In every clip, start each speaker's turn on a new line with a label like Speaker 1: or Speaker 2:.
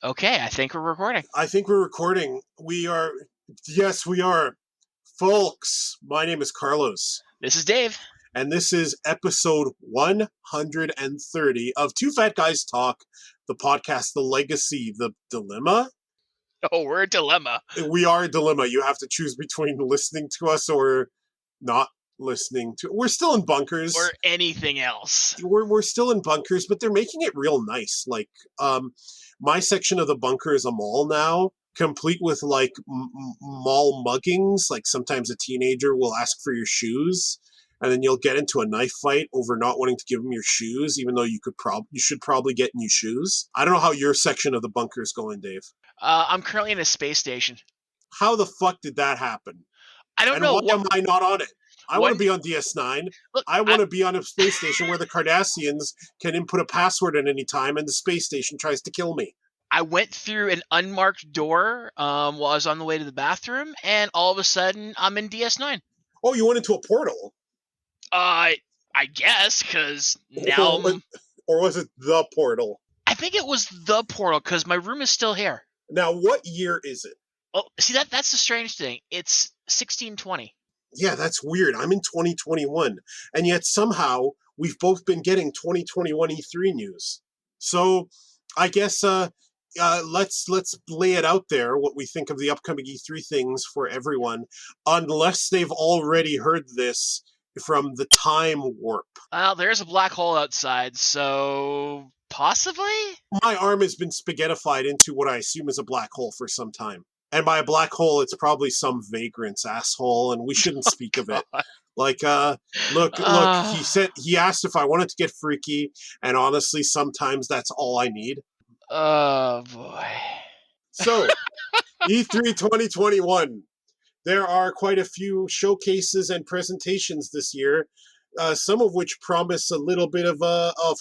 Speaker 1: Okay, I think we're recording.
Speaker 2: I think we're recording. Yes, we are. Folks, my name is Carlos,
Speaker 1: This is Dave.
Speaker 2: and this is episode 130 of Two Fat Guys Talk, the podcast, The Legacy, The Dilemma.
Speaker 1: Oh, we're a dilemma.
Speaker 2: We are a dilemma. You have to choose between listening to us or not listening to. We're still in bunkers.
Speaker 1: Or anything else.
Speaker 2: We're still in bunkers, but they're making it real nice. My section of the bunker is a mall now, complete with mall muggings. Like sometimes a teenager will ask for your shoes, and then you'll get into a knife fight over not wanting to give them your shoes, even though you should probably get new shoes. I don't know how your section of the bunker is going, Dave.
Speaker 1: I'm currently in a space station.
Speaker 2: How the fuck did that happen?
Speaker 1: I don't know.
Speaker 2: And why am I not on it? I want to be on DS9.
Speaker 1: Look,
Speaker 2: I want to be on a space station where the Cardassians can input a password at any time and the space station tries to kill me.
Speaker 1: I went through an unmarked door while I was on the way to the bathroom, and all of a sudden, I'm in DS9.
Speaker 2: Oh, you went into a portal?
Speaker 1: I guess, because now...
Speaker 2: Or was it the portal?
Speaker 1: I think it was the portal, because my room is still here.
Speaker 2: Now, what year is it?
Speaker 1: Oh, see, that's the strange thing. It's 1620.
Speaker 2: Yeah, that's weird. I'm in 2021, and yet somehow we've both been getting 2021 E3 news. So I guess let's lay it out there, what we think of the upcoming E3 things for everyone, unless they've already heard this from the time warp.
Speaker 1: Well, there's a black hole outside, so possibly?
Speaker 2: My arm has been spaghettified into what I assume is a black hole for some time. And by a black hole, it's probably some vagrant's asshole, and we shouldn't speak of it. Look, he asked if I wanted to get freaky, and honestly, sometimes that's all I need.
Speaker 1: Oh, boy.
Speaker 2: So, E3 2021. There are quite a few showcases and presentations this year, some of which promise a little bit of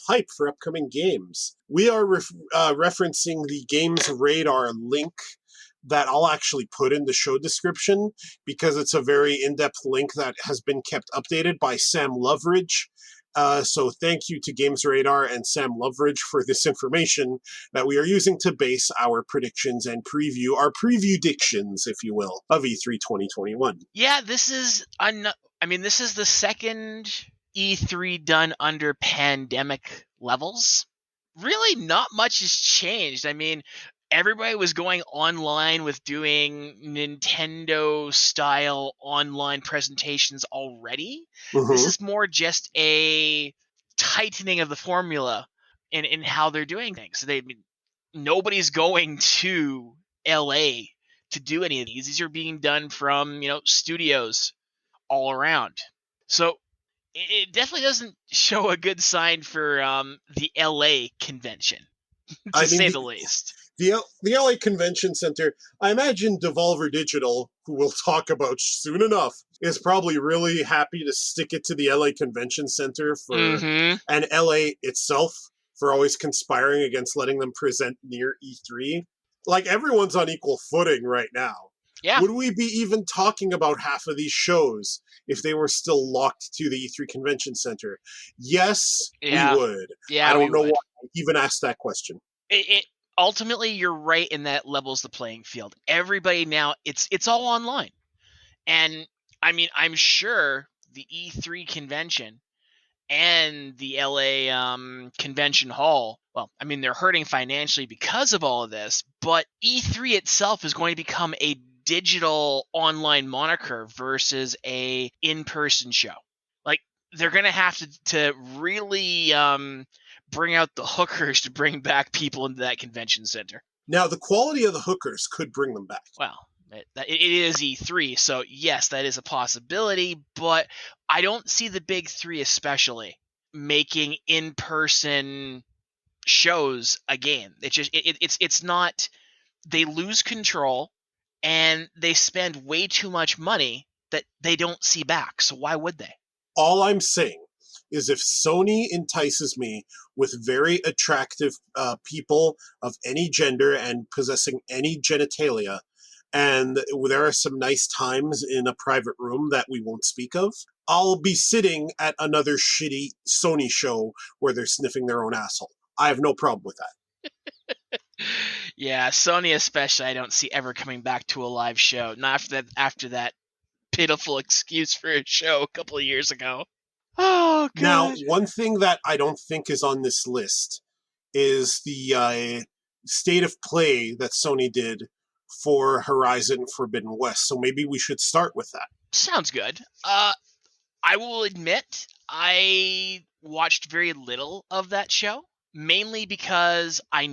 Speaker 2: hype for upcoming games. We are referencing the Games Radar link that I'll actually put in the show description because it's a very in-depth link that has been kept updated by Sam Loveridge. So thank you to Games Radar and Sam Loveridge for this information that we are using to base our predictions and our Previewdictions, if you will, of E3 2021.
Speaker 1: Yeah, this is the second E3 done under pandemic levels. Really not much has changed. I mean, everybody was going online with doing Nintendo-style online presentations already.
Speaker 2: Mm-hmm.
Speaker 1: This is more just a tightening of the formula in how they're doing things. Nobody's going to LA to do any of these. These are being done from, studios all around. So it definitely doesn't show a good sign for the LA convention, to say the least.
Speaker 2: The LA Convention Center, I imagine Devolver Digital, who we'll talk about soon enough, is probably really happy to stick it to the LA Convention Center and LA itself for always conspiring against letting them present near E3. Like, everyone's on equal footing right now.
Speaker 1: Yeah.
Speaker 2: Would we be even talking about half of these shows if they were still locked to the E3 Convention Center? Yes, we would.
Speaker 1: Yeah,
Speaker 2: I don't know why I even asked that question.
Speaker 1: Ultimately, you're right in that levels the playing field. Everybody now, it's all online. And, I'm sure the E3 convention and the LA convention hall, well, they're hurting financially because of all of this, but E3 itself is going to become a digital online moniker versus a in-person show. Like, they're going to have to really bring out the hookers to bring back people into that convention center.
Speaker 2: Now, the quality of the hookers could bring them back.
Speaker 1: Well, it is E3, so yes, that is a possibility, but I don't see the big three especially making in-person shows again. It's not, they lose control and they spend way too much money that they don't see back, so why would they?
Speaker 2: All I'm saying is if Sony entices me with very attractive people of any gender and possessing any genitalia, and there are some nice times in a private room that we won't speak of, I'll be sitting at another shitty Sony show where they're sniffing their own asshole. I have no problem with that.
Speaker 1: Yeah, Sony especially, I don't see ever coming back to a live show. Not after that pitiful excuse for a show a couple of years ago. Oh
Speaker 2: Now,
Speaker 1: god.
Speaker 2: one thing that I don't think is on this list is the state of play that Sony did for Horizon Forbidden West. So maybe we should start with that.
Speaker 1: Sounds good. I will admit I watched very little of that show, mainly because I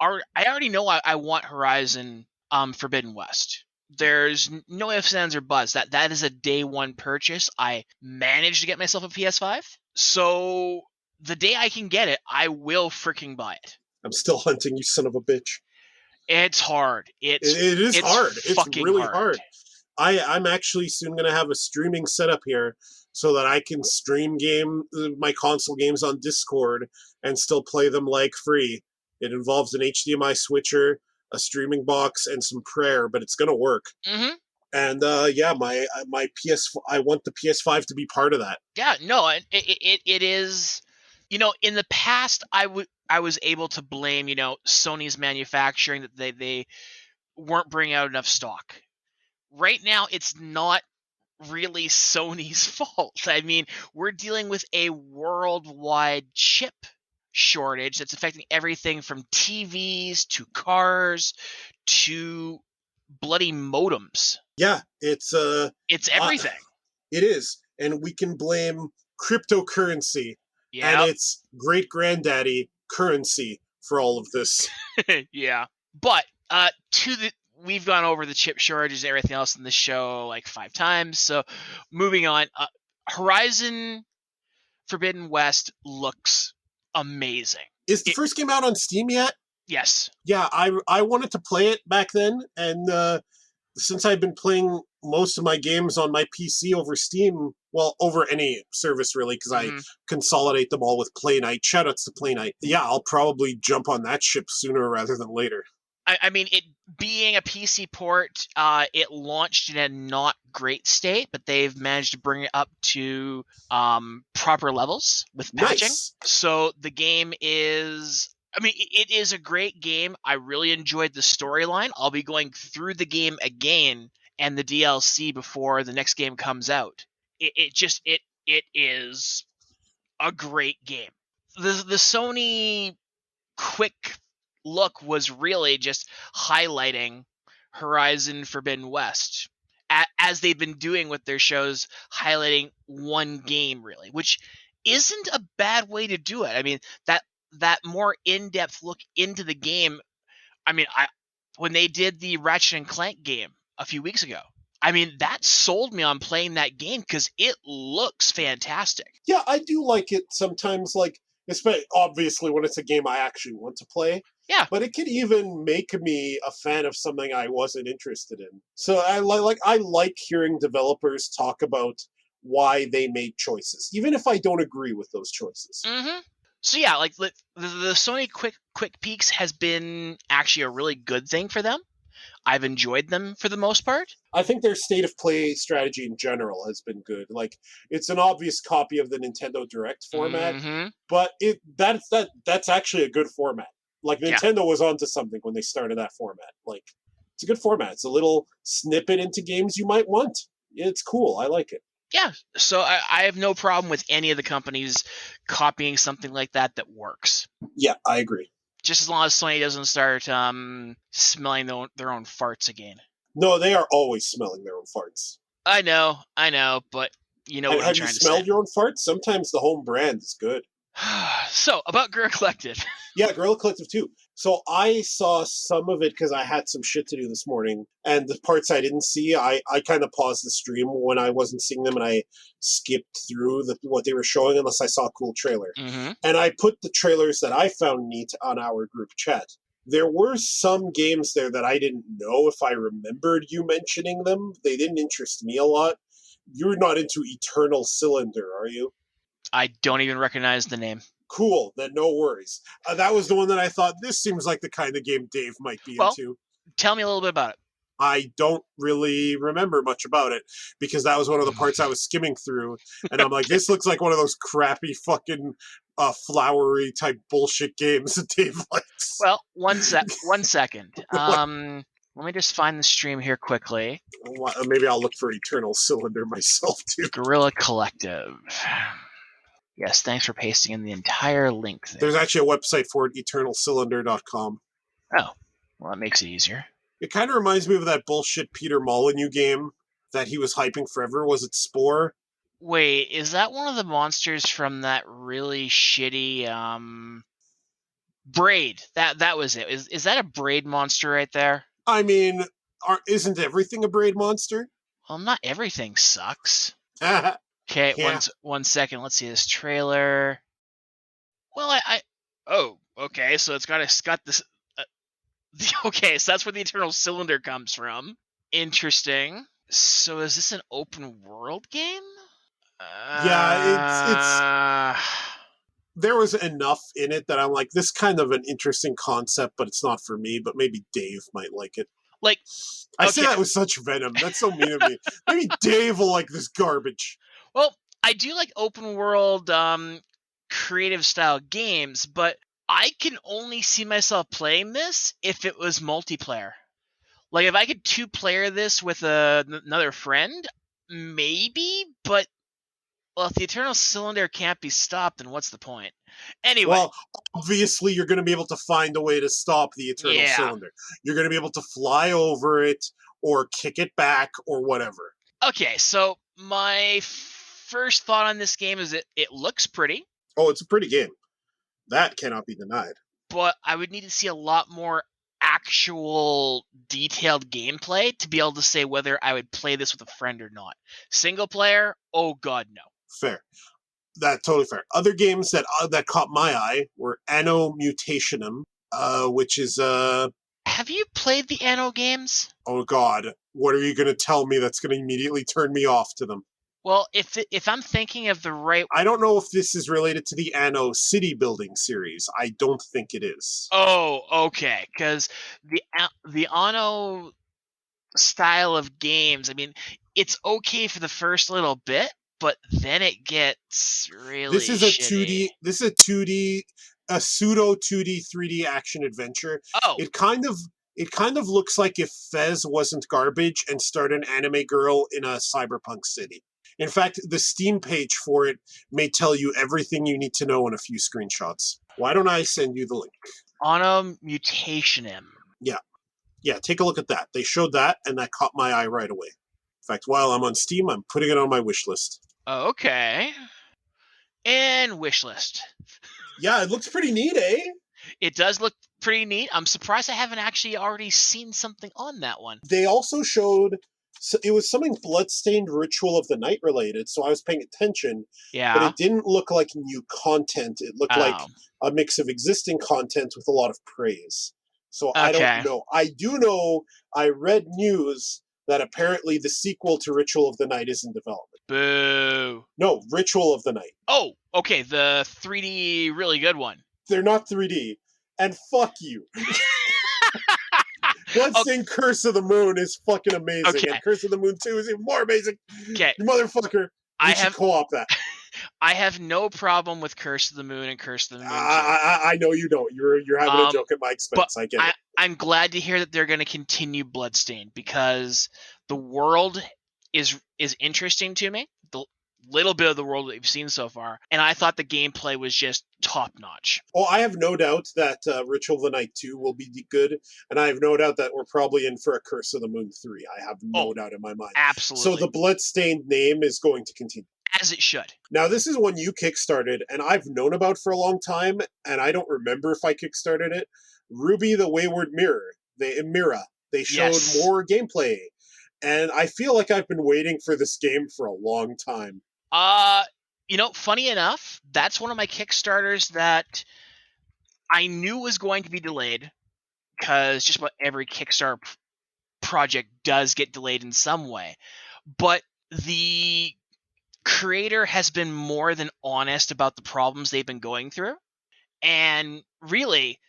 Speaker 1: already know I want Horizon Forbidden West. There's no ifs, ands, or buts. That is a day one purchase. I managed to get myself a PS5, so the day I can get it, I will freaking buy it.
Speaker 2: I'm still hunting, you son of a bitch.
Speaker 1: It's hard.
Speaker 2: It is
Speaker 1: It's
Speaker 2: hard. It's
Speaker 1: fucking
Speaker 2: really
Speaker 1: hard.
Speaker 2: hard. I'm actually soon going to have a streaming setup here so that I can stream my console games on Discord and still play them like free. It involves an HDMI switcher, a streaming box, and some prayer, but it's going to work.
Speaker 1: Mm-hmm.
Speaker 2: And yeah, my I want the PS5 to be part of that.
Speaker 1: Yeah, no, it is. In the past, I was able to blame Sony's manufacturing that they weren't bringing out enough stock. Right now, it's not really Sony's fault. I mean, we're dealing with a worldwide chip shortage that's affecting everything from TVs to cars to bloody modems.
Speaker 2: Yeah, it's
Speaker 1: everything.
Speaker 2: It is, and we can blame cryptocurrency and
Speaker 1: Yeah.
Speaker 2: its great granddaddy currency for all of this.
Speaker 1: Yeah. But we've gone over the chip shortages and everything else in the show like 5 times. So moving on, Horizon Forbidden West looks amazing.
Speaker 2: Is the first game out on Steam yet?
Speaker 1: Yes.
Speaker 2: Yeah, I wanted to play it back then, and since I've been playing most of my games on my PC over Steam, well, over any service really, because I consolidate them all with Play Night. Shoutouts to Play Night. Yeah, I'll probably jump on that ship sooner rather than later.
Speaker 1: I mean, it being a PC port, it launched in a not great state, but they've managed to bring it up to proper levels with patching.
Speaker 2: Nice.
Speaker 1: So the game is... I mean, it is a great game. I really enjoyed the storyline. I'll be going through the game again and the DLC before the next game comes out. It is a great game. The Sony quick look was really just highlighting Horizon Forbidden West, as they've been doing with their shows, highlighting one game really, which isn't a bad way to do it. I mean, that more in-depth look into the game. I mean, when they did the Ratchet and Clank game a few weeks ago, I mean, that sold me on playing that game because it looks fantastic.
Speaker 2: Yeah, I do like it sometimes, like, obviously when it's a game I actually want to play.
Speaker 1: Yeah.
Speaker 2: But it could even make me a fan of something I wasn't interested in. So I like hearing developers talk about why they made choices, even if I don't agree with those choices.
Speaker 1: Mm-hmm. So yeah, like the Sony quick peeks has been actually a really good thing for them. I've enjoyed them for the most part.
Speaker 2: I think their state of play strategy in general has been good. Like, it's an obvious copy of the Nintendo Direct format, but that's actually a good format. Like, Nintendo was onto something when they started that format. Like, it's a good format. It's a little snippet into games you might want. It's cool. I like it.
Speaker 1: Yeah, so I have no problem with any of the companies copying something like that works.
Speaker 2: Yeah, I agree.
Speaker 1: Just as long as Sony doesn't start smelling their own farts again.
Speaker 2: No, they are always smelling their own farts.
Speaker 1: I know, but you know what I'm trying to say.
Speaker 2: Have you smelled your own farts? Sometimes the home brand is good.
Speaker 1: So, about Guerrilla Collective.
Speaker 2: Yeah, Guerrilla Collective 2. So I saw some of it because I had some shit to do this morning, and the parts I didn't see, I kind of paused the stream when I wasn't seeing them, and I skipped through what they were showing unless I saw a cool trailer.
Speaker 1: Mm-hmm.
Speaker 2: And I put the trailers that I found neat on our group chat. There were some games there that I didn't know if I remembered you mentioning them. They didn't interest me a lot. You're not into Eternal Cylinder, are you?
Speaker 1: I don't even recognize the name.
Speaker 2: Cool, then no worries. That was the one that I thought, this seems like the kind of game Dave might be into.
Speaker 1: Tell me a little bit about it.
Speaker 2: I don't really remember much about it because that was one of the parts I was skimming through, and I'm like, this looks like one of those crappy fucking flowery type bullshit games that Dave likes.
Speaker 1: Well, one second. Let me just find the stream here quickly.
Speaker 2: Maybe I'll look for Eternal Cylinder myself too.
Speaker 1: Guerrilla Collective. Yes, thanks for pasting in the entire link there.
Speaker 2: There's actually a website for it, eternalcylinder.com.
Speaker 1: Oh, well, that makes it easier.
Speaker 2: It kind of reminds me of that bullshit Peter Molyneux game that he was hyping forever. Was it Spore?
Speaker 1: Wait, is that one of the monsters from that really shitty Braid? That was it. Is that a Braid monster right there?
Speaker 2: I mean, isn't everything a Braid monster?
Speaker 1: Well, not everything sucks.
Speaker 2: Yeah.
Speaker 1: Okay, one second. Let's see this trailer. Well, oh, okay. So it's got this. Okay, so that's where the Eternal Cylinder comes from. Interesting. So is this an open world game?
Speaker 2: Yeah, it's there was enough in it that I'm like, this kind of an interesting concept, but it's not for me. But maybe Dave might like it.
Speaker 1: Like,
Speaker 2: I say that with such venom. That's so mean of me. Maybe Dave will like this garbage.
Speaker 1: Well, I do like open world creative style games, but I can only see myself playing this if it was multiplayer. Like if I could 2-player this with another friend, maybe, but well, if the Eternal Cylinder can't be stopped, then what's the point? Anyway.
Speaker 2: Well, obviously you're going to be able to find a way to stop the Eternal Cylinder. You're going to be able to fly over it or kick it back or whatever.
Speaker 1: Okay, so my first thought on this game is it looks pretty.
Speaker 2: Oh, it's a pretty game. That cannot be denied.
Speaker 1: But I would need to see a lot more actual detailed gameplay to be able to say whether I would play this with a friend or not. Single player? Oh god, no.
Speaker 2: Fair. That's totally fair. Other games that caught my eye were Anno Mutationum, which is
Speaker 1: Have you played the Anno games?
Speaker 2: Oh god, what are you going to tell me that's going to immediately turn me off to them?
Speaker 1: Well, if I'm thinking of the right...
Speaker 2: I don't know if this is related to the Anno city building series. I don't think it is.
Speaker 1: Oh, okay. Because the Anno style of games, I mean, it's okay for the first little bit, but then it gets really
Speaker 2: This is a
Speaker 1: shitty.
Speaker 2: 2D. This is a pseudo 2D 3D action adventure.
Speaker 1: Oh,
Speaker 2: It kind of looks like if Fez wasn't garbage and started an anime girl in a cyberpunk city. In fact, the Steam page for it may tell you everything you need to know in a few screenshots. Why don't I send you the link?
Speaker 1: Anno Mutationum.
Speaker 2: Yeah, take a look at that. They showed that, and that caught my eye right away. In fact, while I'm on Steam, I'm putting it on my wish list.
Speaker 1: Okay. And wish list.
Speaker 2: Yeah, it looks pretty neat, eh?
Speaker 1: It does look pretty neat. I'm surprised I haven't actually already seen something on that one.
Speaker 2: They also showed... So it was something Bloodstained Ritual of the Night related, so I was paying attention.
Speaker 1: Yeah.
Speaker 2: But it didn't look like new content. It looked like a mix of existing content with a lot of praise. So I don't know. I do know I read news that apparently the sequel to Ritual of the Night is in development.
Speaker 1: Boo.
Speaker 2: No, Ritual of the Night.
Speaker 1: Oh, okay. The 3D really good one.
Speaker 2: They're not 3D. And fuck you. Bloodstained Curse of the Moon is fucking amazing. Okay. And Curse of the Moon 2 is even more amazing.
Speaker 1: Okay.
Speaker 2: You motherfucker. You should co-op that.
Speaker 1: I have no problem with Curse of the Moon and Curse of the Moon 2.
Speaker 2: I know you don't. You're having a joke at my expense.
Speaker 1: But
Speaker 2: I get it.
Speaker 1: I'm glad to hear that they're going to continue Bloodstained because the world is interesting to me. The little bit of the world that we've seen so far, and I thought the gameplay was just top notch.
Speaker 2: Oh, I have no doubt that Ritual of the Night 2 will be good, and I have no doubt that we're probably in for a Curse of the Moon 3. I have no doubt in my mind.
Speaker 1: Absolutely.
Speaker 2: So the Bloodstained name is going to continue.
Speaker 1: As it should.
Speaker 2: Now, this is one you kickstarted, and I've known about for a long time, and I don't remember if I kickstarted it. Ruby the Wayward Mirror. They showed more gameplay, and I feel like I've been waiting for this game for a long time.
Speaker 1: Funny enough, that's one of my Kickstarters that I knew was going to be delayed because just about every Kickstarter project does get delayed in some way. But the creator has been more than honest about the problems they've been going through. And really,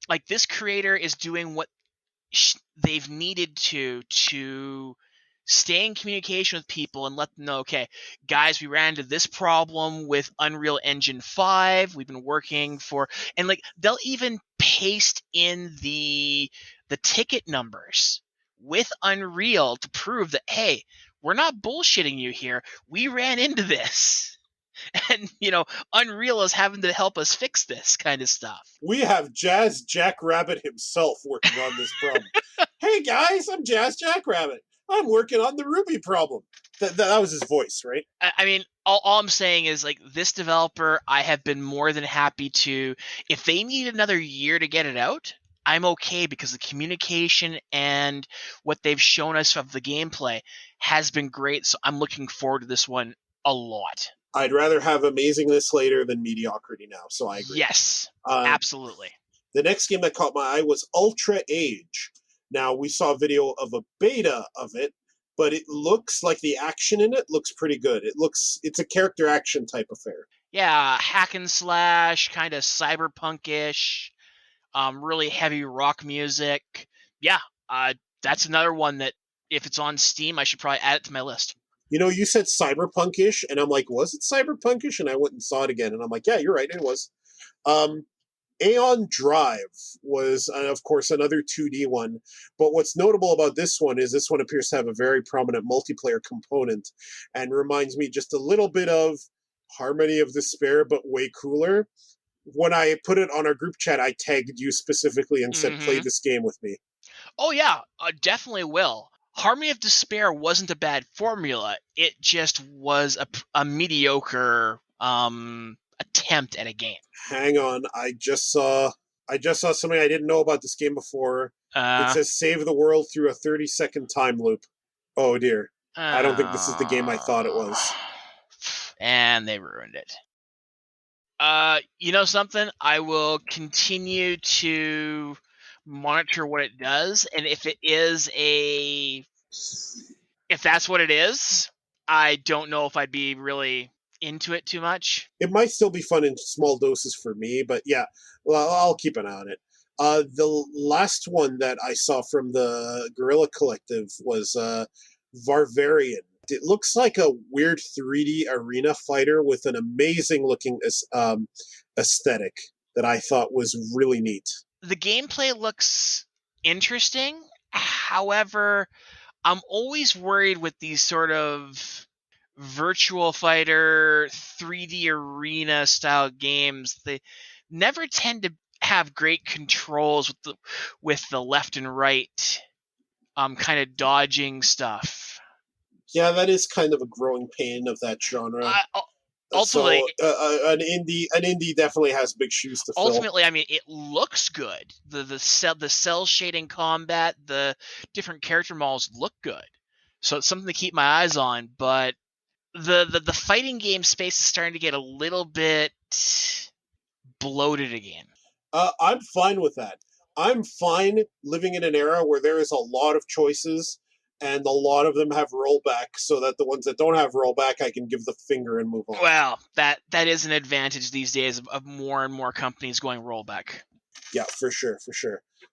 Speaker 1: like, this creator is doing what they've needed to stay in communication with people and let them know, okay, guys, we ran into this problem with Unreal Engine 5. We've been working for, and like they'll even paste in the ticket numbers with Unreal to prove that, hey, we're not bullshitting you here. We ran into this. And Unreal is having to help us fix this kind of stuff.
Speaker 2: We have Jazz Jackrabbit himself working on this problem. Hey guys, I'm Jazz Jackrabbit. I'm working on the Ruby problem. That was his voice, right?
Speaker 1: I mean, all I'm saying is, like, this developer, I have been more than happy to, if they need another year to get it out, I'm okay, because the communication and what they've shown us of the gameplay has been great. So I'm looking forward to this one a lot.
Speaker 2: I'd rather have amazingness later than mediocrity now, so I agree.
Speaker 1: Yes,
Speaker 2: Uh,
Speaker 1: absolutely.
Speaker 2: the next game that caught my eye was Ultra Age. Now, we saw a video of a beta of it, but it looks like the action in it looks pretty good. It's a character action type affair.
Speaker 1: Yeah, hack and slash, kind of cyberpunkish, really heavy rock music. Yeah, that's another one that if it's on Steam, I should probably add it to my list.
Speaker 2: You know, you said cyberpunkish, and I'm like, was it cyberpunkish? And I went and saw it again, and I'm like, yeah, you're right, it was. Aeon Drive was, of course, another 2D one. But what's notable about this one is this one appears to have a very prominent multiplayer component and reminds me just a little bit of Harmony of Despair, but way cooler. When I put it on our group chat, I tagged you specifically and said, play this game with me.
Speaker 1: Oh, yeah, definitely will. Harmony of Despair wasn't a bad formula. It just was a mediocre attempt at a game.
Speaker 2: Hang on, I just saw something I didn't know about this game before. It says save the world through a 30-second time loop. Oh dear. I don't think this is the game I thought it was.
Speaker 1: And they ruined it. You know something? I will continue to monitor what it does, and if that's what it is, I don't know if I'd be really into it too much.
Speaker 2: It might still be fun in small doses for me, but yeah, well, I'll keep an eye on it. The last one that I saw from the Guerrilla Collective was Varvarian. It looks like a weird 3D arena fighter with an amazing looking aesthetic that I thought was really neat.
Speaker 1: The gameplay looks interesting. However, I'm always worried with these sort of virtual fighter 3D arena style games. They never tend to have great controls with the left and right kind of dodging stuff.
Speaker 2: Yeah, that is kind of a growing pain of that genre.
Speaker 1: Ultimately,
Speaker 2: so an indie definitely has big shoes to fill.
Speaker 1: Ultimately, I mean, it looks good. The cell shading combat, the different character models look good. So it's something to keep my eyes on. But the fighting game space is starting to get a little bit bloated again.
Speaker 2: I'm fine with that. I'm fine living in an era where there is a lot of choices and a lot of them have rollback, so that the ones that don't have rollback, I can give the finger and move on.
Speaker 1: Well, that is an advantage these days of more and more companies going rollback.
Speaker 2: Yeah, for sure.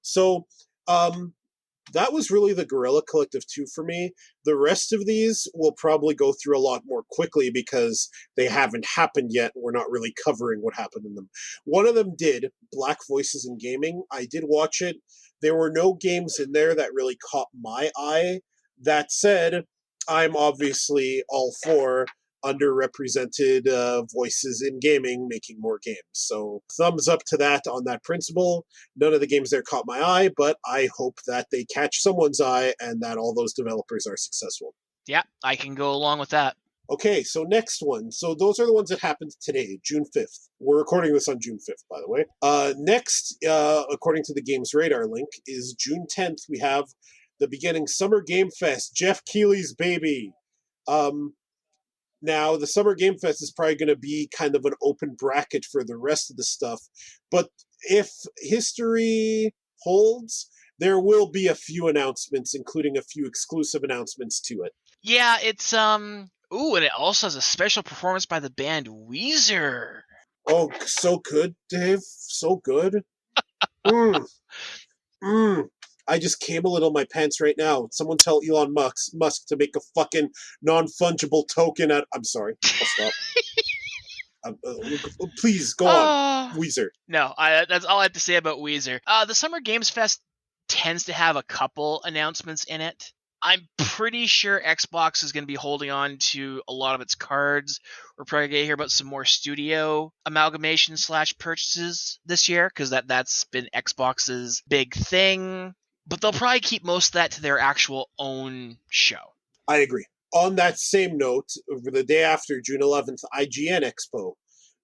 Speaker 2: So, that was really the Guerrilla Collective 2 for me. The rest of these will probably go through a lot more quickly because they haven't happened yet. We're not really covering what happened in them. One of them did, Black Voices in Gaming. I did watch it. There were no games in there that really caught my eye. That said, I'm obviously all for underrepresented voices in gaming making more games. So thumbs up to that on that principle. None of the games there caught my eye, but I hope that they catch someone's eye and that all those developers are successful.
Speaker 1: Yeah, I can go along with that.
Speaker 2: Okay, so next one. So those are the ones that happened today, June 5th. We're recording this on June 5th, by the way. Next, according to the Games Radar link, is June 10th. We have the beginning Summer Game Fest, Jeff Keighley's baby. Now, the Summer Game Fest is probably going to be kind of an open bracket for the rest of the stuff. But if history holds, there will be a few announcements, including a few exclusive announcements to it.
Speaker 1: Yeah, it's ooh, and it also has a special performance by the band Weezer.
Speaker 2: Oh, so good, Dave. So good. I just came a little in my pants right now. Someone tell Elon Musk to make a fucking non-fungible token. I'm sorry. I'll stop. Please go on,
Speaker 1: Oh,
Speaker 2: Weezer.
Speaker 1: no, that's all I have to say about Weezer. The Summer Games Fest tends to have a couple announcements in it. I'm pretty sure Xbox is going to be holding on to a lot of its cards. We're probably going to hear about some more studio amalgamation / purchases this year because that's been Xbox's big thing. But they'll probably keep most of that to their actual own show.
Speaker 2: I agree. On that same note, over the day after June 11th, IGN Expo.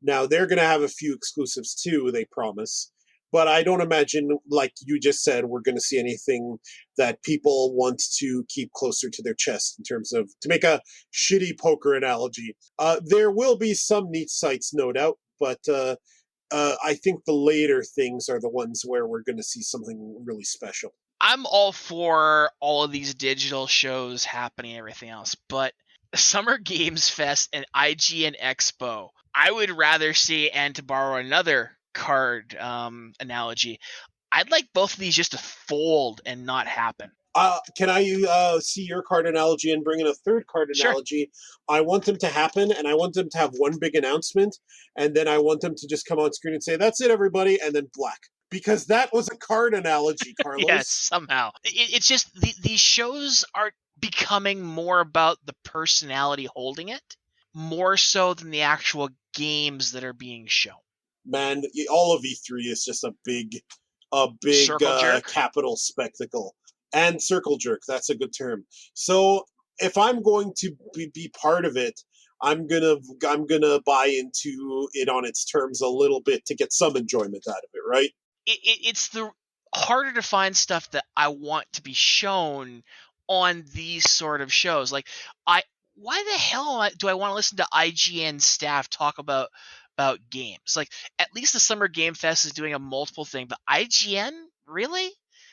Speaker 2: Now they're going to have a few exclusives too, they promise. But I don't imagine, like you just said, we're going to see anything that people want to keep closer to their chest in terms of, to make a shitty poker analogy. There will be some neat sites, no doubt, but I think the later things are the ones where we're going to see something really special.
Speaker 1: I'm all for all of these digital shows happening and everything else, but Summer Games Fest and IGN Expo, I would rather see, and to borrow another card analogy, I'd like both of these just to fold and not happen.
Speaker 2: Can I see your card analogy and bring in a third card
Speaker 1: Sure.
Speaker 2: analogy? I want them to happen, and I want them to have one big announcement, and then I want them to just come on screen and say, "That's it, everybody," and then black. Because that was a card analogy, Carlos.
Speaker 1: Yes, somehow. It's just these shows are becoming more about the personality holding it, more so than the actual games that are being shown.
Speaker 2: Man, all of E3 is just a big
Speaker 1: Circle jerk.
Speaker 2: capital spectacle. And circle jerk, that's a good term. So if I'm going to be part of it, I'm gonna buy into it on its terms a little bit to get some enjoyment out of it, right?
Speaker 1: It's the harder to find stuff that I want to be shown on these sort of shows. Like, why the hell do I want to listen to IGN staff talk about games? Like, at least the Summer Game Fest is doing a multiple thing, but IGN, really?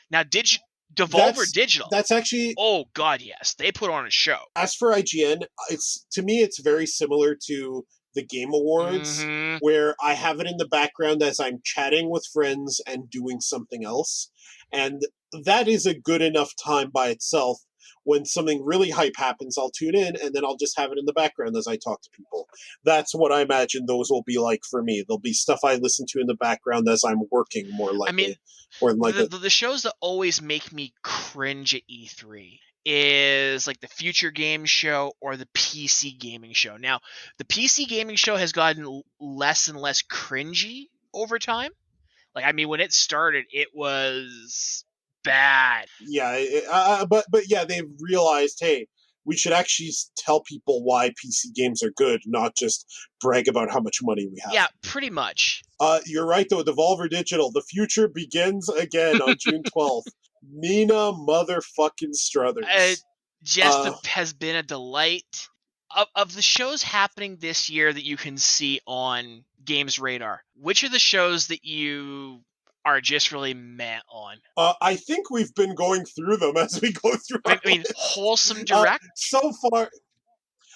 Speaker 1: Now, Devolver Digital.
Speaker 2: That's actually,
Speaker 1: oh god, yes, they put on a show.
Speaker 2: As for IGN, it's, to me, it's very similar to the Game Awards,
Speaker 1: Mhm.
Speaker 2: where I have it in the background as I'm chatting with friends and doing something else, and that is a good enough time by itself. When something really hype happens, I'll tune in, and then I'll just have it in the background as I talk to people. That's what I imagine those will be like for me. There'll be stuff I listen to in the background as I'm working, more likely.
Speaker 1: I mean,
Speaker 2: more than likely.
Speaker 1: the shows that always make me cringe at E3 is like the Future Game Show or the PC Gaming Show. Now, the PC Gaming Show has gotten less and less cringy over time. Like, I mean, when it started, it was bad.
Speaker 2: Yeah, but yeah, they've realized, hey, we should actually tell people why PC games are good, not just brag about how much money we have.
Speaker 1: Yeah, pretty much.
Speaker 2: You're right though. Devolver Digital, the future begins again on June 12th. Nina motherfucking Struthers.
Speaker 1: Just has been a delight. Of the shows happening this year that you can see on Games Radar, which are the shows that you are just really meh on?
Speaker 2: I think we've been going through them as we go through.
Speaker 1: I mean, Wholesome Direct.
Speaker 2: So far,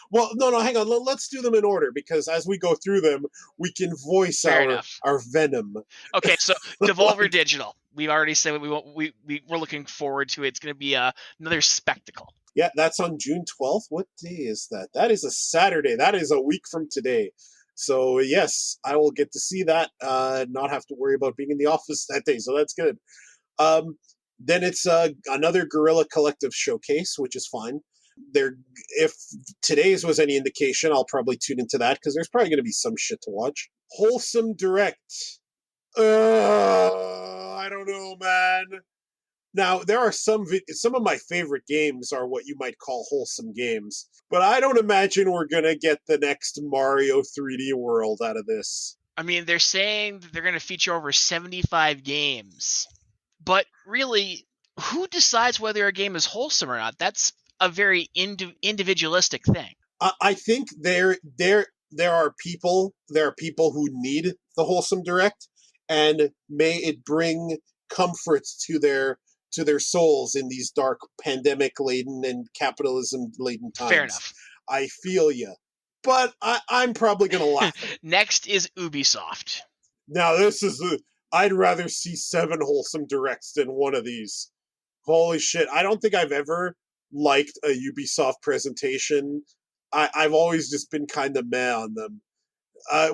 Speaker 2: well, no, hang on. Let's do them in order because as we go through them, we can voice our venom.
Speaker 1: Okay, so Devolver Digital. We already said we're looking forward to it. It's going to be another spectacle.
Speaker 2: Yeah, that's on June 12th. What day is that? That is a Saturday. That is a week from today. So yes, I will get to see that. Not have to worry about being in the office that day. So that's good. Then it's another Guerrilla Collective showcase, which is fine. If today's was any indication, I'll probably tune into that because there's probably going to be some shit to watch. Wholesome Direct. I don't know, man. Now there are some of my favorite games are what you might call wholesome games, but I don't imagine we're gonna get the next Mario 3D World out of this.
Speaker 1: I mean, they're saying that they're going to feature over 75 games, but really, who decides whether a game is wholesome or not? That's a very individualistic thing.
Speaker 2: I think there are people who need the wholesome direct, and may it bring comfort to their souls in these dark pandemic laden and capitalism laden times.
Speaker 1: Fair enough.
Speaker 2: I feel you, but I'm probably gonna laugh.
Speaker 1: Next is Ubisoft.
Speaker 2: Now this is I'd rather see 7 wholesome directs than one of these. Holy shit. I don't think I've ever liked a Ubisoft presentation. I've always just been kind of meh on them.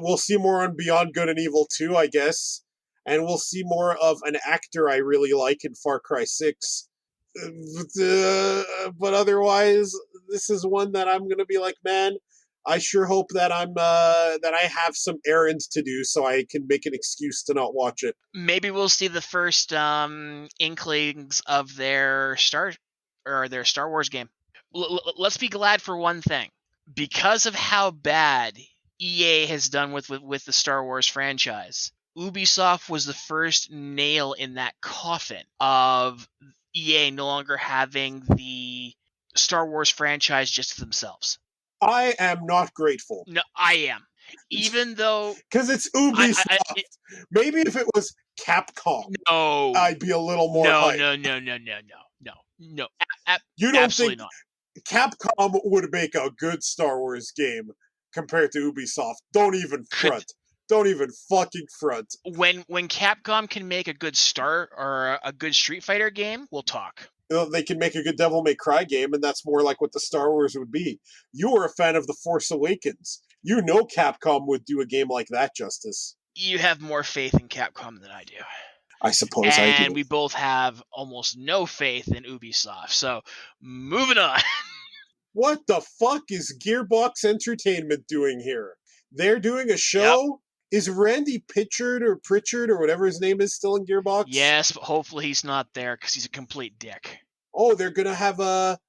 Speaker 2: We'll see more on Beyond Good and Evil 2, I guess. And we'll see more of an actor I really like in Far Cry 6. But otherwise, this is one that I'm going to be like, man, I sure hope that that I have some errands to do so I can make an excuse to not watch it.
Speaker 1: Maybe we'll see the first inklings of their Star Wars game. Let's be glad for one thing. Because of how bad EA has done with the Star Wars franchise, Ubisoft was the first nail in that coffin of EA no longer having the Star Wars franchise just to themselves.
Speaker 2: I am not grateful.
Speaker 1: No, I am. Even though...
Speaker 2: Because it's Ubisoft. Maybe if it was Capcom,
Speaker 1: no,
Speaker 2: I'd be a little more hyped.
Speaker 1: No.
Speaker 2: You don't
Speaker 1: absolutely
Speaker 2: think
Speaker 1: not.
Speaker 2: Capcom would make a good Star Wars game compared to Ubisoft? Don't even front. Don't even fucking front.
Speaker 1: When Capcom can make a good Star or a good Street Fighter game, we'll talk.
Speaker 2: They can make a good Devil May Cry game, and that's more like what the Star Wars would be. You were a fan of The Force Awakens. You know Capcom would do a game like that justice.
Speaker 1: You have more faith in Capcom than I do.
Speaker 2: I suppose I do.
Speaker 1: And we both have almost no faith in Ubisoft. So, moving on.
Speaker 2: What the fuck is Gearbox Entertainment doing here? They're doing a show? Yep. Is Randy Pritchard or whatever his name is still in Gearbox?
Speaker 1: Yes, but hopefully he's not there because he's a complete dick.
Speaker 2: Oh, they're gonna have a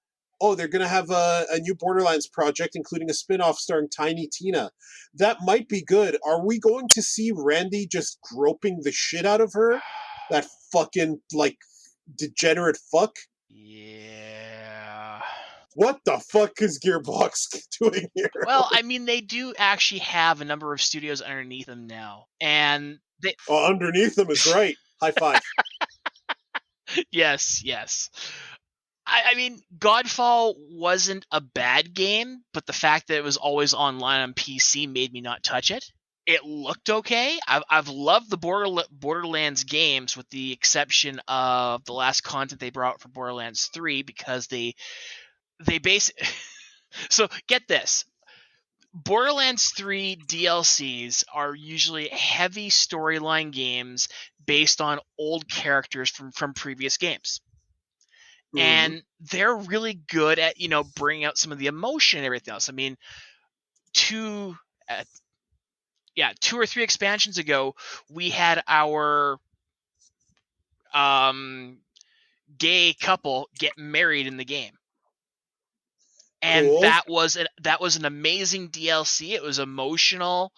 Speaker 2: new Borderlands project, including a spin-off starring Tiny Tina. That might be good. Are we going to see Randy just groping the shit out of her? That fucking, degenerate fuck?
Speaker 1: Yeah.
Speaker 2: What the fuck is Gearbox doing here?
Speaker 1: Well, I mean, they do actually have a number of studios underneath them now. And they...
Speaker 2: underneath them is right. High five.
Speaker 1: Yes. I mean, Godfall wasn't a bad game, but the fact that it was always online on PC made me not touch it. It looked okay. I've loved the Borderlands games, with the exception of the last content they brought for Borderlands 3, because they So get this. Borderlands 3 DLCs are usually heavy storyline games based on old characters from previous games. Mm-hmm. And they're really good at, bringing out some of the emotion and everything else. I mean, 2 or 3 expansions ago, we had our gay couple get married in the game. And cool. that was an amazing DLC. It was emotional,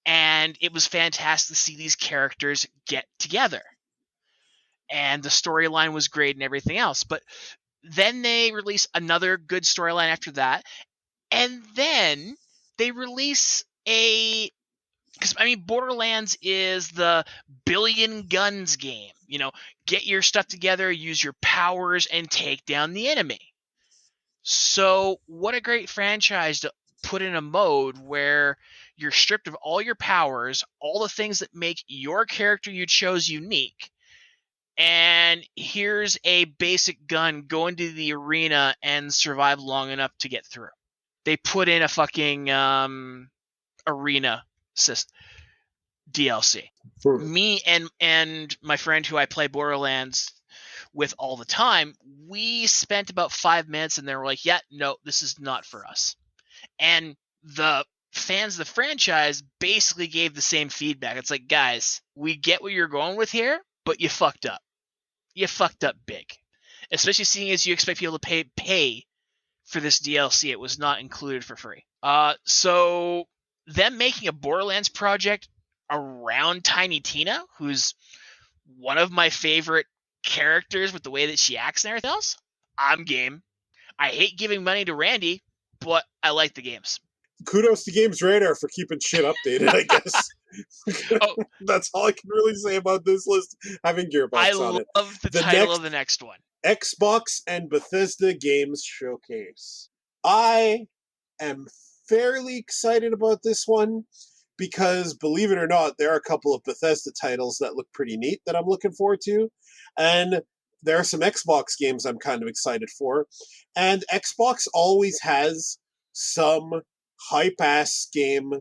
Speaker 1: and it was fantastic to see these characters get together. And the storyline was great and everything else. But then they release another good storyline after that, and then they release because I mean, Borderlands is the billion guns game. Get your stuff together, use your powers, and take down the enemy. So what a great franchise to put in a mode where you're stripped of all your powers, all the things that make your character you chose unique, and here's a basic gun, go into the arena and survive long enough to get through. They put in a fucking arena DLC. Me and my friend who I play Borderlands with all the time, we spent about 5 minutes and they were like, yeah, no, this is not for us. And the fans of the franchise basically gave the same feedback. It's like, guys, we get what you're going with here, but you fucked up. You fucked up big. Especially seeing as you expect people to pay for this DLC. It was not included for free. So them making a Borderlands project around Tiny Tina, who's one of my favorite characters with the way that she acts and everything else, I'm game. I hate giving money to Randy, but I like the games.
Speaker 2: Kudos to Games Radar for keeping shit updated, I guess. That's all I can really say about this list, having Gearbox on it.
Speaker 1: I love the title of the next one.
Speaker 2: Xbox and Bethesda Games Showcase. I am fairly excited about this one because, believe it or not, there are a couple of Bethesda titles that look pretty neat that I'm looking forward to. And there are some Xbox games I'm kind of excited for. And Xbox always has some hype ass game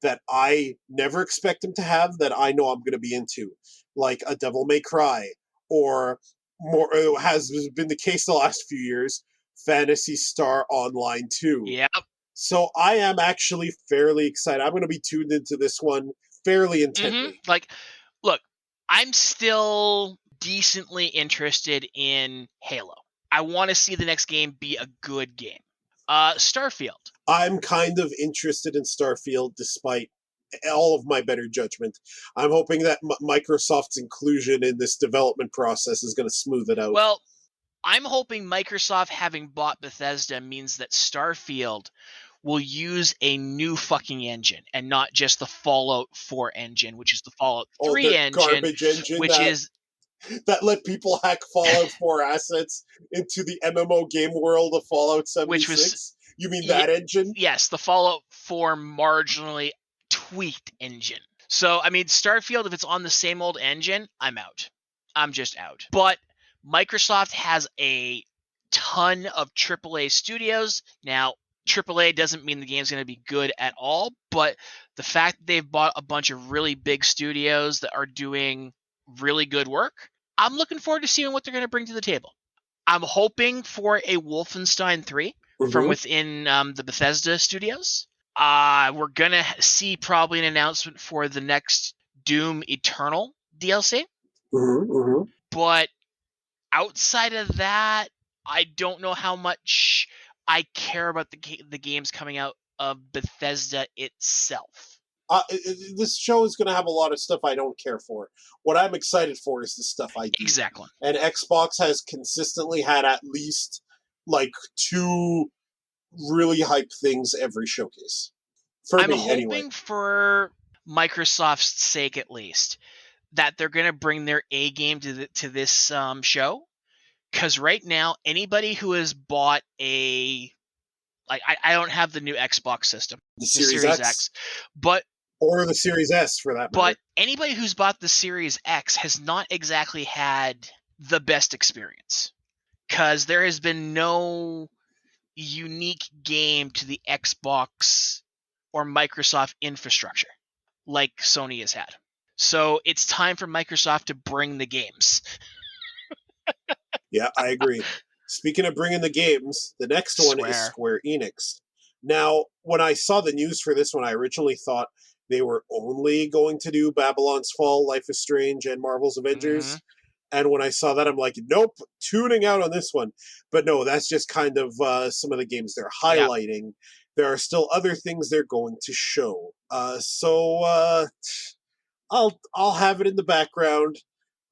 Speaker 2: that I never expect them to have that I know I'm going to be into, like a Devil May Cry, or more has been the case the last few years, Phantasy Star Online 2.
Speaker 1: Yep.
Speaker 2: So I am actually fairly excited. I'm going to be tuned into this one fairly intently.
Speaker 1: Like, look, I'm still decently interested in Halo. I want to see the next game be a good game. Starfield.
Speaker 2: I'm kind of interested in Starfield despite all of my better judgment. I'm hoping that Microsoft's inclusion in this development process is going to smooth it out.
Speaker 1: Well, I'm hoping Microsoft having bought Bethesda means that Starfield will use a new fucking engine and not just the Fallout 4 engine, which is the Fallout 3
Speaker 2: Their
Speaker 1: engine,
Speaker 2: garbage engine
Speaker 1: which is
Speaker 2: that let people hack Fallout 4 assets into the MMO game world of Fallout 76. You mean that engine?
Speaker 1: Yes, the Fallout 4 marginally tweaked engine. So, I mean, Starfield, if it's on the same old engine, I'm out. I'm just out. But Microsoft has a ton of AAA studios. Now, AAA doesn't mean the game's going to be good at all, but the fact that they've bought a bunch of really big studios that are doing really good work, I'm looking forward to seeing what they're going to bring to the table. I'm hoping for a Wolfenstein 3 from within the Bethesda studios. We're going to see probably an announcement for the next Doom Eternal DLC. But outside of that, I don't know how much I care about the games coming out of Bethesda itself.
Speaker 2: This show is going to have a lot of stuff I don't care for. What I'm excited for is the stuff I do.
Speaker 1: Exactly.
Speaker 2: And Xbox has consistently had at least like 2 really hype things every showcase.
Speaker 1: I'm hoping for Microsoft's sake, at least, that they're going to bring their A game to this show. Because right now, anybody who has bought I don't have the new Xbox system,
Speaker 2: the Series X,
Speaker 1: but
Speaker 2: or the Series S for that matter.
Speaker 1: But anybody who's bought the Series X has not exactly had the best experience, because there has been no unique game to the Xbox or Microsoft infrastructure like Sony has had. So it's time for Microsoft to bring the games.
Speaker 2: Yeah, I agree. Speaking of bringing the games, the next one is Square Enix. Now, when I saw the news for this one, I originally thought they were only going to do Babylon's Fall, Life is Strange, and Marvel's Avengers. And when I saw that, I'm like, nope, tuning out on this one. But no, that's just kind of some of the games they're highlighting. Yep. There are still other things they're going to show. So I'll have it in the background.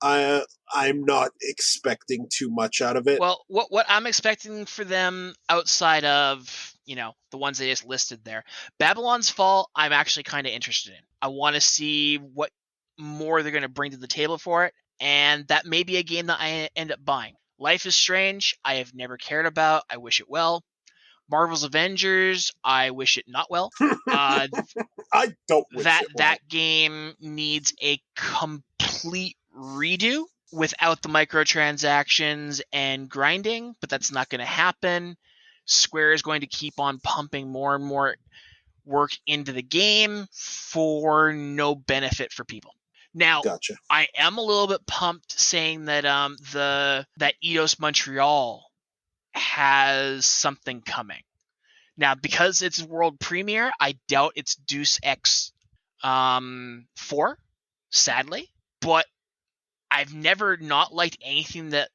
Speaker 2: I'm not expecting too much out of it.
Speaker 1: Well, what I'm expecting for them outside of, the ones they just listed there, Babylon's Fall, I'm actually kind of interested in. I want to see what more they're going to bring to the table for it, and that may be a game that I end up buying. Life is Strange, I have never cared about. I wish it well. Marvel's Avengers, I wish it not well.
Speaker 2: I don't wish it well.
Speaker 1: That game needs a complete redo without the microtransactions and grinding, but that's not going to happen. Square is going to keep on pumping more and more work into the game for no benefit for people. Now,
Speaker 2: gotcha.
Speaker 1: I am a little bit pumped saying that that Eidos Montreal has something coming. Now, because it's world premiere, I doubt it's Deus Ex 4, sadly. But I've never not liked anything that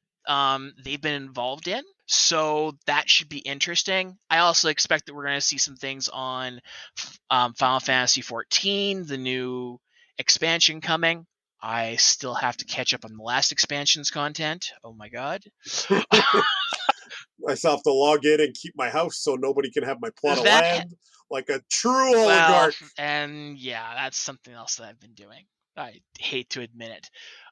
Speaker 1: they've been involved in, so that should be interesting. I also expect that we're going to see some things on Final Fantasy XIV, the new expansion coming. I still have to catch up on the last expansion's content. Oh my god.
Speaker 2: I still have to log in and keep my house so nobody can have my plot of land like a true oligarch.
Speaker 1: And yeah, that's something else that I've been doing. I hate to admit it.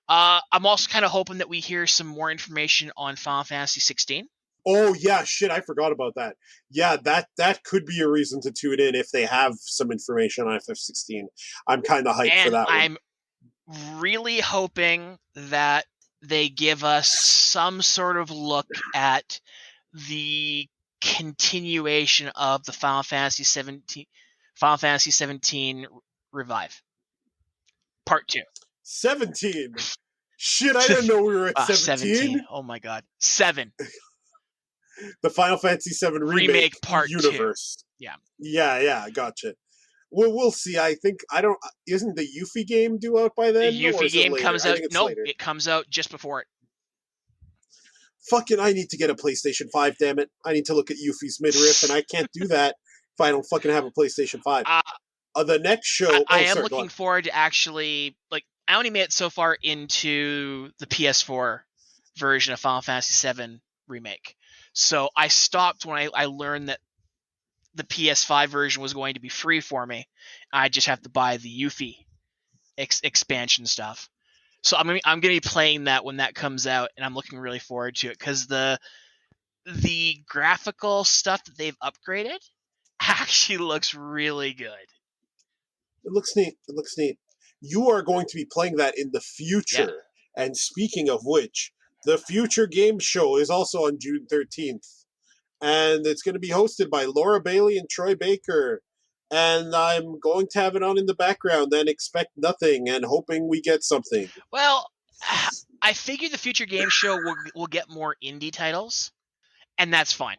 Speaker 1: I'm also kind of hoping that we hear some more information on Final Fantasy 16.
Speaker 2: Oh yeah, shit, I forgot about that. Yeah, that could be a reason to tune in if they have some information on FF16. I'm kind of hyped for that one.
Speaker 1: I'm really hoping that they give us some sort of look at the continuation of the Final Fantasy 17 Revive Part 2.
Speaker 2: 17. Shit, I didn't know we were at
Speaker 1: 17.
Speaker 2: 17.
Speaker 1: Oh my god. 7.
Speaker 2: The Final Fantasy 7 remake
Speaker 1: Part 2.
Speaker 2: universe.
Speaker 1: Yeah.
Speaker 2: Yeah, gotcha. Well, we'll see. I think isn't the Yuffie game due out by then,
Speaker 1: The
Speaker 2: or
Speaker 1: Yuffie
Speaker 2: is it
Speaker 1: game
Speaker 2: later?
Speaker 1: comes
Speaker 2: I
Speaker 1: out.
Speaker 2: think it's
Speaker 1: No,
Speaker 2: later.
Speaker 1: it comes out just before it.
Speaker 2: Fucking, I need to get a PlayStation 5. Damn it! I need to look at Yuffie's midriff, and I can't do that if I don't fucking have a PlayStation 5. The next show.
Speaker 1: I am
Speaker 2: sorry,
Speaker 1: looking forward to actually, like, I only made it so far into the PS4 version of Final Fantasy VII Remake. So I stopped when I learned that the PS5 version was going to be free for me. I just have to buy the Yuffie expansion stuff. So I'm gonna be playing that when that comes out, and I'm looking really forward to it because the graphical stuff that they've upgraded actually looks really good.
Speaker 2: It looks neat. It looks neat. You are going to be playing that in the future. Yeah. And speaking of which, the Future Game Show is also on June 13th. And it's going to be hosted by Laura Bailey and Troy Baker. And I'm going to have it on in the background and expect nothing and hoping we get something.
Speaker 1: Well, I figure the Future Game Show will get more indie titles, and that's fine.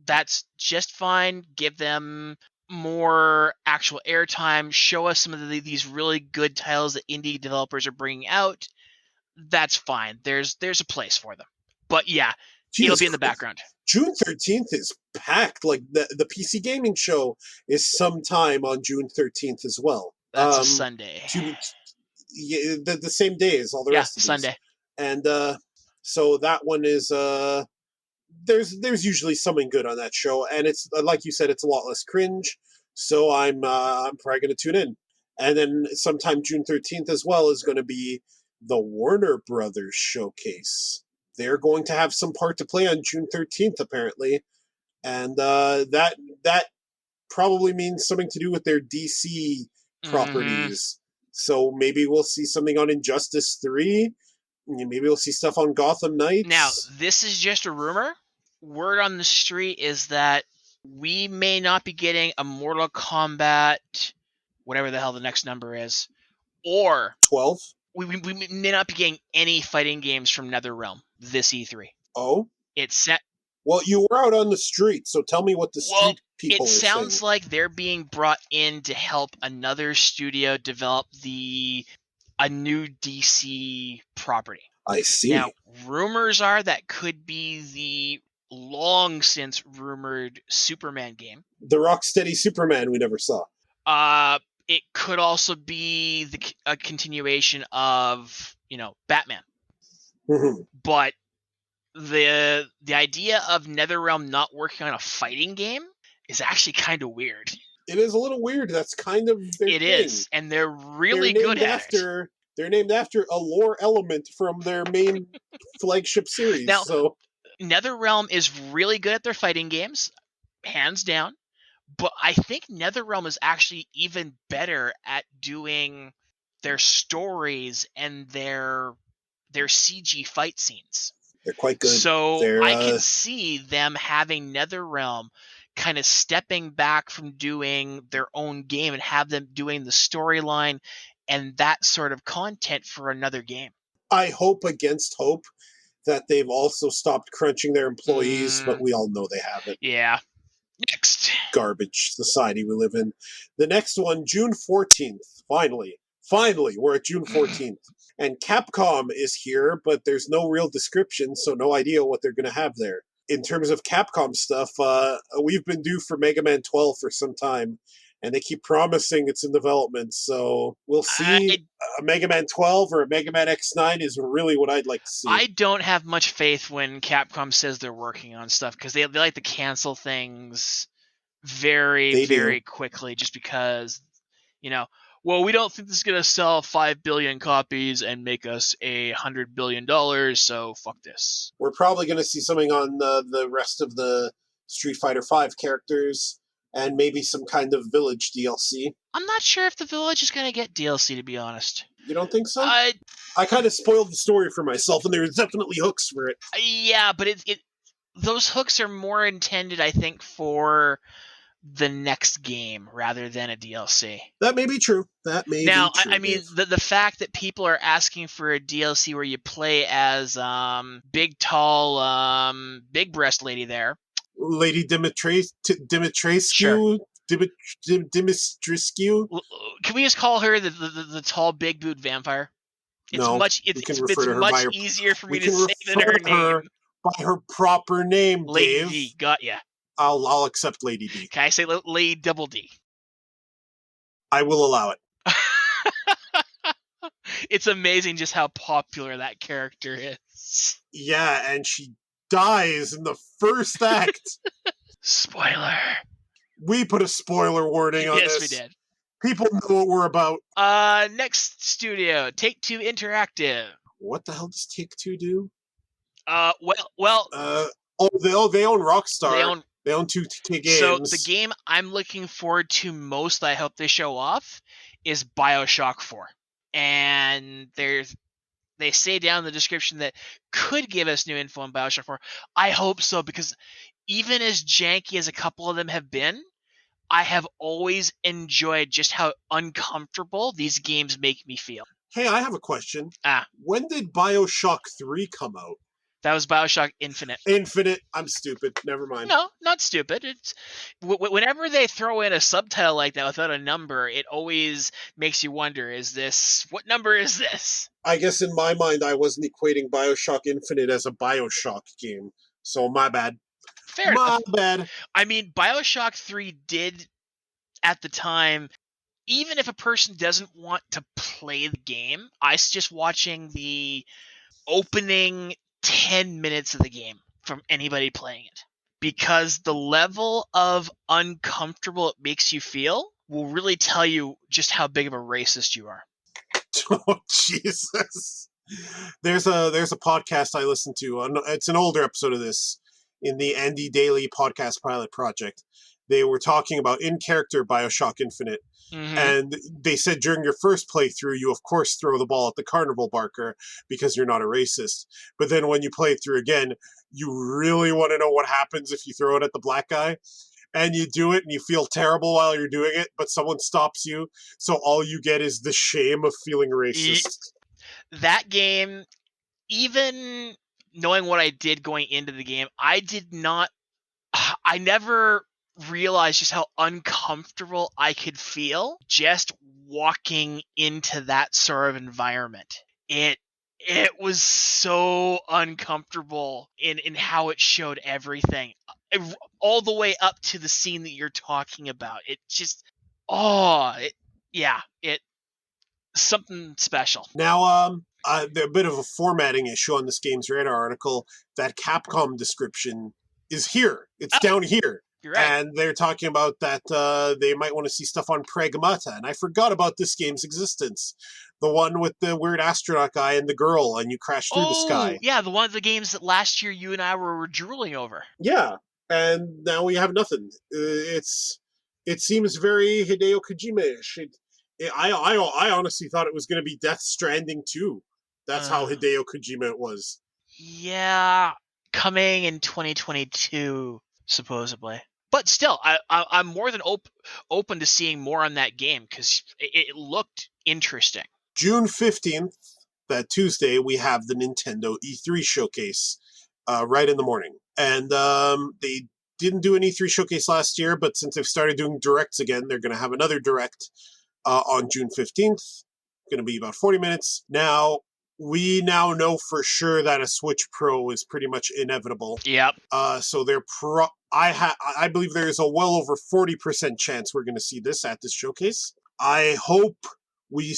Speaker 1: That's just fine. Give them more actual airtime. Show us some of these really good titles that indie developers are bringing out. That's fine. There's a place for them. But yeah, it'll be in the background.
Speaker 2: June 13th is packed. Like the PC gaming show is sometime on June 13th as well.
Speaker 1: That's a Sunday.
Speaker 2: The same day as all the rest of these.
Speaker 1: Sunday.
Speaker 2: And so that one is there's usually something good on that show, and it's like you said, it's a lot less cringe. So I'm probably going to tune in. And then sometime June 13th as well is going to be the Warner Brothers showcase. They're going to have some part to play on June 13th, apparently, and that probably means something to do with their DC properties. So maybe we'll see something on Injustice 3. Maybe we'll see stuff on Gotham Knights.
Speaker 1: Now, this is just a rumor. Word on the street is that we may not be getting a Mortal Kombat, whatever the hell the next number is, or
Speaker 2: 12.
Speaker 1: We may not be getting any fighting games from NetherRealm this E3.
Speaker 2: Oh?
Speaker 1: It's set.
Speaker 2: Well, you were out on the street, so tell me what the street people are saying.
Speaker 1: It sounds like they're being brought in to help another studio develop a new DC property.
Speaker 2: I see.
Speaker 1: Now, rumors are that could be the long since rumored Superman game.
Speaker 2: The Rocksteady Superman we never saw.
Speaker 1: It could also be a continuation of, Batman.
Speaker 2: Mm-hmm.
Speaker 1: But the idea of NetherRealm not working on a fighting game is actually kind of weird.
Speaker 2: It is a little weird. That's kind of their thing. It is,
Speaker 1: and they're really good at it.
Speaker 2: They're named after a lore element from their main flagship series.
Speaker 1: Now,
Speaker 2: so
Speaker 1: NetherRealm is really good at their fighting games, hands down. But I think NetherRealm is actually even better at doing their stories and their CG fight scenes.
Speaker 2: They're quite good.
Speaker 1: So I can see them having NetherRealm kind of stepping back from doing their own game and have them doing the storyline and that sort of content for another game.
Speaker 2: I hope against hope that they've also stopped crunching their employees, but we all know they haven't.
Speaker 1: Yeah. Next.
Speaker 2: Garbage society we live in. The next one, June 14th. Finally, we're at June 14th. And Capcom is here, but there's no real description, so no idea what they're going to have there. In terms of Capcom stuff, we've been due for Mega Man 12 for some time, and they keep promising it's in development, so we'll see. A Mega Man 12 or a Mega Man X9 is really what I'd like to see.
Speaker 1: I don't have much faith when Capcom says they're working on stuff, because they like to cancel things very quickly just because, well, we don't think this is going to sell 5 billion copies and make us $100 billion, so fuck this.
Speaker 2: We're probably going to see something on the rest of the Street Fighter V characters and maybe some kind of Village DLC.
Speaker 1: I'm not sure if the Village is going to get DLC, to be honest.
Speaker 2: You don't think so?
Speaker 1: Uh,
Speaker 2: I kind of spoiled the story for myself, and there's definitely hooks for it.
Speaker 1: yeah, but those hooks are more intended, I think, for the next game rather than a DLC.
Speaker 2: That may be true. That may
Speaker 1: Now,
Speaker 2: be true,
Speaker 1: I
Speaker 2: Dave.
Speaker 1: mean, the fact that people are asking for a DLC where you play as big, tall, big breast lady there.
Speaker 2: Lady
Speaker 1: Sure.
Speaker 2: Dimitrescu? Dimitrescu?
Speaker 1: Can we just call her the tall, big boot vampire? It's
Speaker 2: No,
Speaker 1: much
Speaker 2: we
Speaker 1: it's
Speaker 2: can
Speaker 1: it's,
Speaker 2: refer
Speaker 1: it's
Speaker 2: to her by
Speaker 1: much
Speaker 2: her.
Speaker 1: easier for me
Speaker 2: We
Speaker 1: to
Speaker 2: can
Speaker 1: say than
Speaker 2: refer
Speaker 1: her
Speaker 2: to her
Speaker 1: name.
Speaker 2: by her proper name,
Speaker 1: Lady
Speaker 2: Dave.
Speaker 1: D, got ya.
Speaker 2: I'll accept Lady D.
Speaker 1: Can I say Lady Double D?
Speaker 2: I will allow it.
Speaker 1: It's amazing just how popular that character is.
Speaker 2: Yeah, and she dies in the first act.
Speaker 1: Spoiler.
Speaker 2: We put a spoiler warning on
Speaker 1: Yes,
Speaker 2: this.
Speaker 1: we did.
Speaker 2: People know what we're about.
Speaker 1: Next studio, Take-Two Interactive.
Speaker 2: What the hell does Take-Two do?
Speaker 1: Well,
Speaker 2: They own Rockstar.
Speaker 1: they own.
Speaker 2: They own 2K
Speaker 1: So
Speaker 2: Games.
Speaker 1: the game I'm looking forward to most, I hope they show off, is BioShock 4. And they say down in the description that could give us new info on BioShock 4. I hope so, because even as janky as a couple of them have been, I have always enjoyed just how uncomfortable these games make me feel.
Speaker 2: Hey, I have a question.
Speaker 1: Ah,
Speaker 2: When did BioShock 3 come out?
Speaker 1: that was BioShock Infinite.
Speaker 2: Infinite. I'm stupid. Never mind.
Speaker 1: No, not stupid. It's whenever they throw in a subtitle like that without a number, it always makes you wonder: what number is this?
Speaker 2: I guess in my mind, I wasn't equating BioShock Infinite as a BioShock game. So my bad.
Speaker 1: Fair
Speaker 2: My
Speaker 1: enough.
Speaker 2: bad.
Speaker 1: I mean, BioShock 3 did at the time, even if a person doesn't want to play the game, I suggest watching the opening 10 minutes of the game from anybody playing it, because the level of uncomfortable it makes you feel will really tell you just how big of a racist you are.
Speaker 2: Oh Jesus! There's a podcast I listen to. It's an older episode of this in the Andy Daly podcast pilot project. They were talking about in character BioShock Infinite, and they said during your first playthrough, you of course throw the ball at the carnival barker because you're not a racist. But then when you play it through again, you really want to know what happens if you throw it at the black guy. And you do it and you feel terrible while you're doing it, but someone stops you. So all you get is the shame of feeling racist.
Speaker 1: That game, even knowing what I did going into the game, I never realized just how uncomfortable I could feel just walking into that sort of environment. It was so uncomfortable in how it showed everything, all the way up to the scene that you're talking about. It just, it something special.
Speaker 2: Now, a bit of a formatting issue on this Games Radar article. That Capcom description is here. It's down here.
Speaker 1: You're right.
Speaker 2: And they're talking about that they might want to see stuff on Pragmata. And I forgot about this game's existence. The one with the weird astronaut guy and the girl, and you crash through the sky.
Speaker 1: Yeah, the one of the games that last year you and I were drooling over.
Speaker 2: Yeah, and now we have nothing. It seems very Hideo Kojima-ish. I honestly thought it was going to be Death Stranding 2. That's how Hideo Kojima it was.
Speaker 1: Yeah, coming in 2022, supposedly. But still, I'm more than open to seeing more on that game, because it looked interesting.
Speaker 2: June 15th, that Tuesday, we have the Nintendo E3 showcase right in the morning. And they didn't do an E3 showcase last year, but since they've started doing directs again, they're going to have another direct on June 15th. Going to be about 40 minutes. Now, we now know for sure that a Switch Pro is pretty much inevitable.
Speaker 1: Yep.
Speaker 2: So they're I believe there is a well over 40% chance we're going to see this at this showcase. I hope we...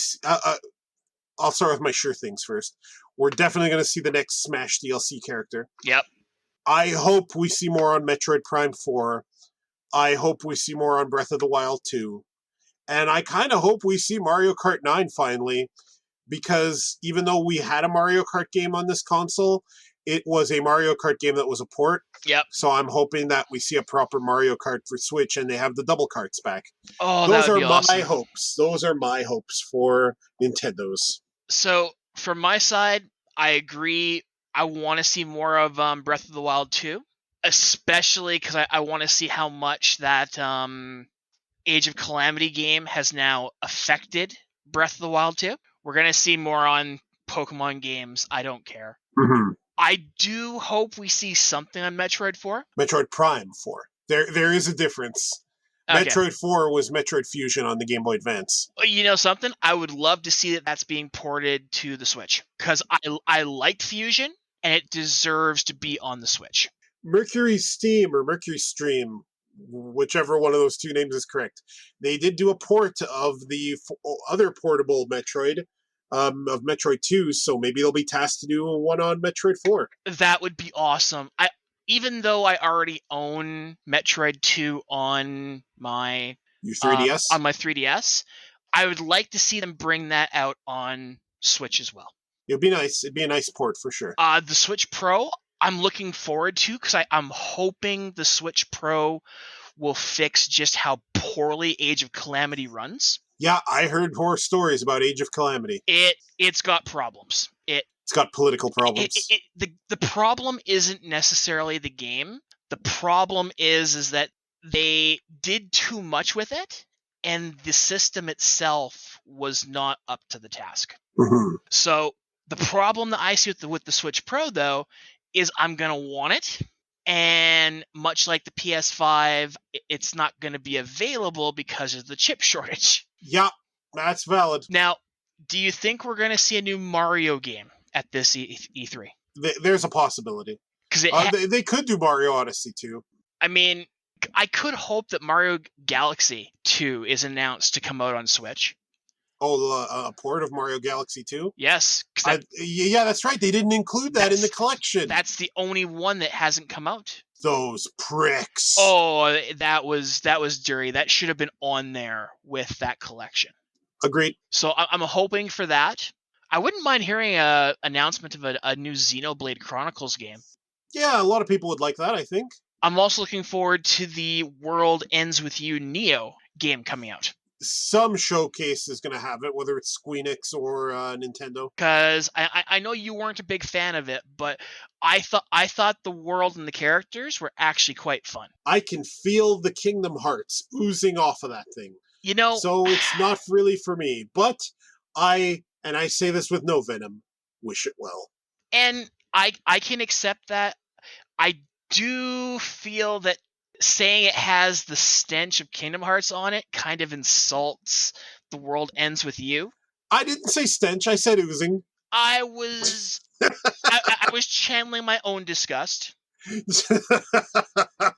Speaker 2: I'll start with my sure things first. We're definitely going to see the next Smash DLC character.
Speaker 1: Yep.
Speaker 2: I hope we see more on Metroid Prime 4. I hope we see more on Breath of the Wild 2. And I kind of hope we see Mario Kart 9 finally, because even though we had a Mario Kart game on this console, it was a Mario Kart game that was a port.
Speaker 1: Yep.
Speaker 2: So I'm hoping that we see a proper Mario Kart for Switch and they have the double carts back.
Speaker 1: Oh, that
Speaker 2: Those
Speaker 1: would
Speaker 2: are
Speaker 1: be
Speaker 2: my
Speaker 1: awesome.
Speaker 2: hopes. Those are my hopes for Nintendo's.
Speaker 1: So from my side, I agree. I want to see more of Breath of the Wild 2, especially because I want to see how much that Age of Calamity game has now affected Breath of the Wild 2. We're going to see more on Pokemon games. I don't care.
Speaker 2: Mm-hmm.
Speaker 1: I do hope we see something on Metroid 4.
Speaker 2: Metroid Prime 4. There is a difference.
Speaker 1: Okay.
Speaker 2: Metroid 4 was Metroid Fusion on the Game Boy Advance.
Speaker 1: You know something? I would love to see that that's being ported to the Switch because I liked Fusion and it deserves to be on the Switch.
Speaker 2: Mercury Steam or Mercury Stream, whichever one of those two names is correct, they did do a port of the other portable Metroid, of Metroid 2, so maybe they'll be tasked to do one on Metroid 4.
Speaker 1: That would be awesome. Even though I already own Metroid 2 on my
Speaker 2: Your 3DS?
Speaker 1: On my 3DS, I would like to see them bring that out on Switch as well.
Speaker 2: It'd be nice. It'd be a nice port for sure.
Speaker 1: The Switch Pro, I'm looking forward to because I'm hoping the Switch Pro will fix just how poorly Age of Calamity runs.
Speaker 2: Yeah, I heard horror stories about Age of Calamity.
Speaker 1: It's got problems.
Speaker 2: It's got political problems.
Speaker 1: The problem isn't necessarily the game. The problem is that they did too much with it, and the system itself was not up to the task.
Speaker 2: Mm-hmm.
Speaker 1: So the problem that I see with the Switch Pro, though, is I'm going to want it. And much like the PS5, it's not going to be available because of the chip shortage.
Speaker 2: Yeah, that's valid.
Speaker 1: Now, do you think we're going to see a new Mario game at this E3?
Speaker 2: There's a possibility. Because they could do Mario Odyssey too.
Speaker 1: I mean, I could hope that Mario Galaxy 2 is announced to come out on Switch.
Speaker 2: Oh, a port of Mario Galaxy 2?
Speaker 1: Yes.
Speaker 2: Yeah, that's right. They didn't include that in the collection.
Speaker 1: That's the only one that hasn't come out.
Speaker 2: Those pricks.
Speaker 1: Oh, that was dirty. That should have been on there with that collection.
Speaker 2: Agreed.
Speaker 1: So I'm hoping for that. I wouldn't mind hearing an announcement of a new Xenoblade Chronicles game.
Speaker 2: Yeah, a lot of people would like that, I think.
Speaker 1: I'm also looking forward to the World Ends With You Neo game coming out.
Speaker 2: Some showcase is going to have it, whether it's Squeenix or Nintendo.
Speaker 1: Because I know you weren't a big fan of it, but I thought the world and the characters were actually quite fun.
Speaker 2: I can feel the Kingdom Hearts oozing off of that thing.
Speaker 1: You know,
Speaker 2: so it's not really for me. But I say this with no venom, wish it well.
Speaker 1: And I can accept that. I do feel that saying it has the stench of Kingdom Hearts on it kind of insults The World Ends With You.
Speaker 2: I didn't say stench, I said oozing.
Speaker 1: I was channeling my own disgust.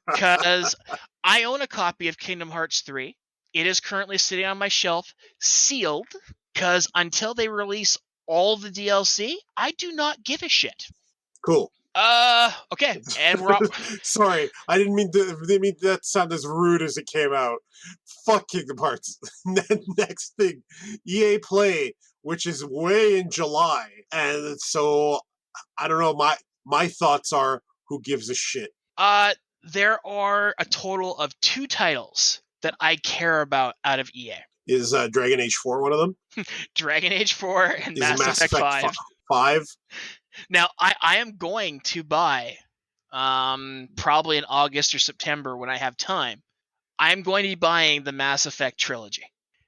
Speaker 1: Because I own a copy of Kingdom Hearts 3. It is currently sitting on my shelf, sealed, because until they release all the DLC, I do not give a shit.
Speaker 2: Cool.
Speaker 1: Okay, and we're off.
Speaker 2: Sorry, I didn't mean that sound as rude as it came out. Fuck Kingdom Hearts. Next thing, EA Play, which is way in July, and so I don't know. My thoughts are, who gives a shit?
Speaker 1: There are a total of 2 titles that I care about out of EA.
Speaker 2: Is Dragon Age 4 one of them?
Speaker 1: Dragon Age 4 and Mass Effect 5.
Speaker 2: 5?
Speaker 1: Now, I am going to buy, probably in August or September when I have time, I'm going to be buying the Mass Effect trilogy.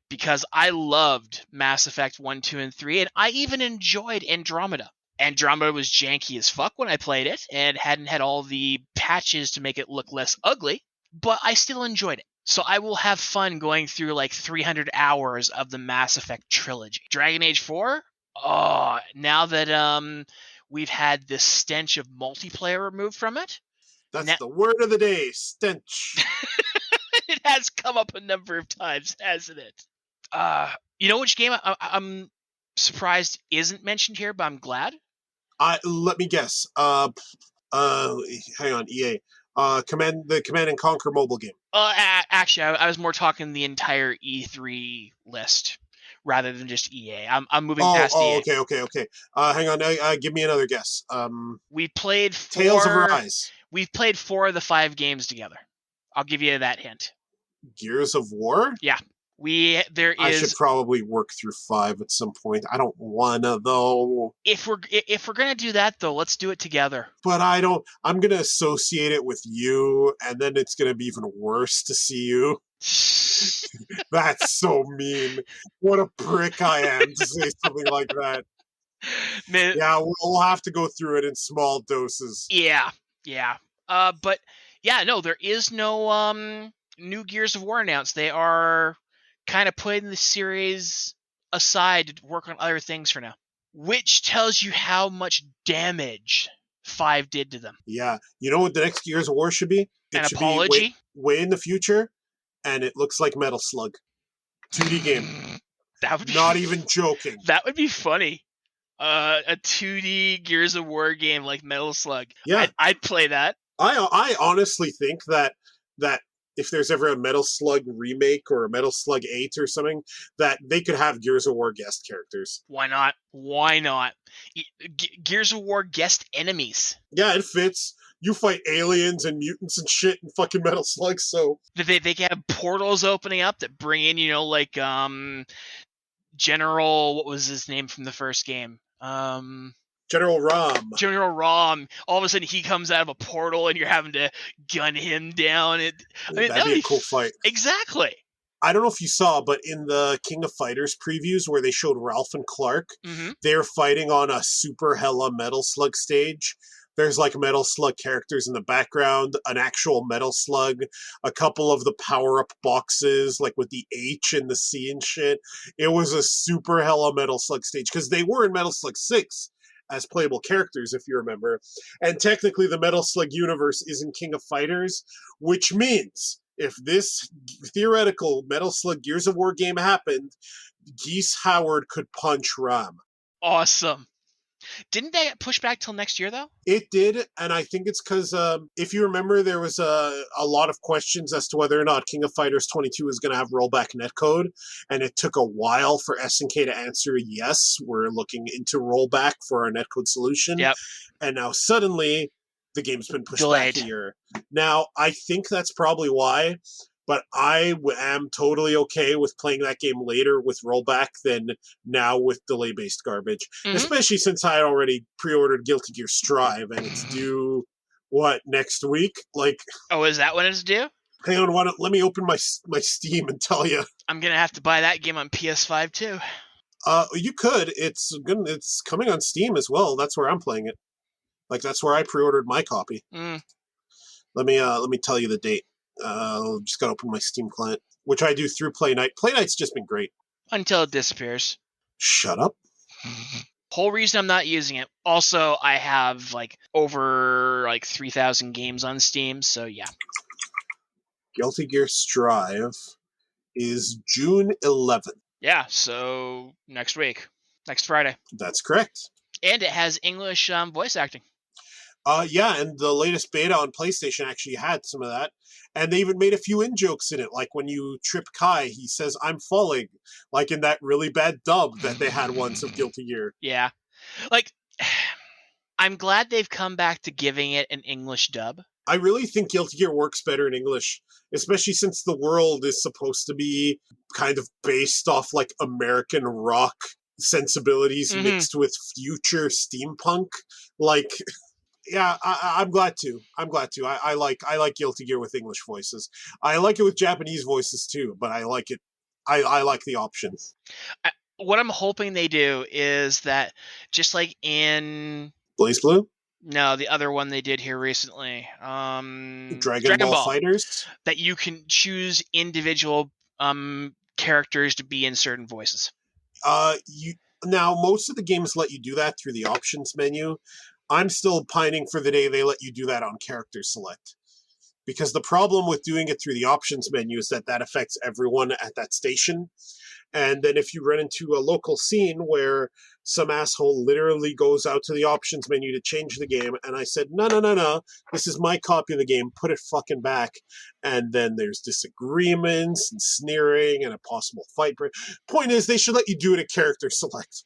Speaker 1: Because I loved Mass Effect 1, 2, and 3, and I even enjoyed Andromeda. Andromeda was janky as fuck when I played it, and hadn't had all the patches to make it look less ugly, but I still enjoyed it. So I will have fun going through like 300 hours of the Mass Effect trilogy. Dragon Age 4? Oh, now that we've had this stench of multiplayer removed from it.
Speaker 2: That's the word of the day, stench.
Speaker 1: It has come up a number of times, hasn't it? You know which game I'm surprised isn't mentioned here, but I'm glad?
Speaker 2: Let me guess. Hang on, EA. The Command and Conquer mobile game.
Speaker 1: Actually, I was more talking the entire E3 list. rather than just EA. I'm moving past EA.
Speaker 2: Okay. Hang on, give me another guess.
Speaker 1: We played
Speaker 2: Tales of
Speaker 1: four.
Speaker 2: Arise,
Speaker 1: We've played 4 of the 5 games together. I'll give you that hint.
Speaker 2: Gears of War.
Speaker 1: Yeah, there
Speaker 2: I should
Speaker 1: is.
Speaker 2: probably work through 5 at some point. I don't wanna though.
Speaker 1: If we're gonna do that though, let's do it together.
Speaker 2: But I don't. I'm gonna associate it with you, and then it's gonna be even worse to see you. That's so mean. What a prick I am to say something like that.
Speaker 1: Man,
Speaker 2: Yeah, we'll have to go through it in small doses.
Speaker 1: yeah. But yeah, no, there is no new Gears of War announced. They are kind of putting the series aside to work on other things for now, which tells you how much damage 5 did to them.
Speaker 2: Yeah, you know what the next Gears of War should be?
Speaker 1: An
Speaker 2: It should be
Speaker 1: apology.
Speaker 2: way in the future, and it looks like Metal Slug, 2D game.
Speaker 1: That would be
Speaker 2: Not even joking.
Speaker 1: That would be funny. A 2D Gears of War game like Metal Slug.
Speaker 2: Yeah,
Speaker 1: I'd play that.
Speaker 2: I honestly think that if there's ever a Metal Slug remake or a Metal Slug 8 or something, that they could have Gears of War guest characters.
Speaker 1: Why not? Why not? Gears of War guest enemies.
Speaker 2: Yeah, it fits. You fight aliens and mutants and shit in fucking Metal Slug, so
Speaker 1: They can have portals opening up that bring in, like General, what was his name from the first game?
Speaker 2: General Rom.
Speaker 1: General Rom. All of a sudden he comes out of a portal and you're having to gun him down.
Speaker 2: That'd be a cool fight.
Speaker 1: Exactly.
Speaker 2: I don't know if you saw, but in the King of Fighters previews where they showed Ralph and Clark, they're fighting on a super hella Metal Slug stage. There's like Metal Slug characters in the background, an actual Metal Slug, a couple of the power-up boxes, like with the H and the C and shit. It was a super hella Metal Slug stage, because they were in Metal Slug 6 as playable characters, if you remember. And technically the Metal Slug universe is in King of Fighters, which means if this theoretical Metal Slug Gears of War game happened, Geese Howard could punch Ram.
Speaker 1: Awesome. Didn't they push back till next year, though?
Speaker 2: It did, and I think it's because, if you remember, there was a lot of questions as to whether or not King of Fighters 22 was going to have rollback netcode, and it took a while for SNK to answer yes, we're looking into rollback for our netcode solution.
Speaker 1: Yep.
Speaker 2: And now suddenly, the game's been pushed
Speaker 1: Delayed.
Speaker 2: back a year. Now, I think that's probably why, but I am totally okay with playing that game later with rollback than now with delay-based garbage. Especially since I already pre-ordered Guilty Gear Strive, and it's due, next week?
Speaker 1: Oh, is that when it's due?
Speaker 2: Hang on, let me open my Steam and tell you.
Speaker 1: I'm going to have to buy that game on PS5, too.
Speaker 2: You could. It's coming on Steam as well. That's where I'm playing it. That's where I pre-ordered my copy. Let me tell you the date. Just gotta open my Steam client, which I do through Play Night. Play Night's just been great.
Speaker 1: Until it disappears.
Speaker 2: Shut up.
Speaker 1: Whole reason I'm not using it. Also, I have over 3,000 games on Steam, so yeah.
Speaker 2: Guilty Gear Strive is June 11th.
Speaker 1: Yeah, so next week. Next Friday.
Speaker 2: That's correct.
Speaker 1: And it has English voice acting.
Speaker 2: Yeah, and the latest beta on PlayStation actually had some of that. And they even made a few in-jokes in it. Like when you trip Kai, he says, "I'm falling." Like in that really bad dub that they had once of Guilty Gear.
Speaker 1: Yeah. I'm glad they've come back to giving it an English dub.
Speaker 2: I really think Guilty Gear works better in English, especially since the world is supposed to be kind of based off American rock sensibilities mixed with future steampunk. Yeah, I'm glad to. I like Guilty Gear with English voices. I like it with Japanese voices too, but I like it. I like the option.
Speaker 1: What I'm hoping they do is that just like in
Speaker 2: Blaze Blue?
Speaker 1: No, the other one they did here recently.
Speaker 2: Dragon Ball Fighters?
Speaker 1: That you can choose individual characters to be in certain voices.
Speaker 2: Now most of the games let you do that through the options menu. I'm still pining for the day they let you do that on character select. because the problem with doing it through the options menu is that affects everyone at that station. And then if you run into a local scene where some asshole literally goes out to the options menu to change the game, and I said, no, this is my copy of the game, put it fucking back. And then there's disagreements and sneering and a possible fight. Point is, they should let you do it at character select.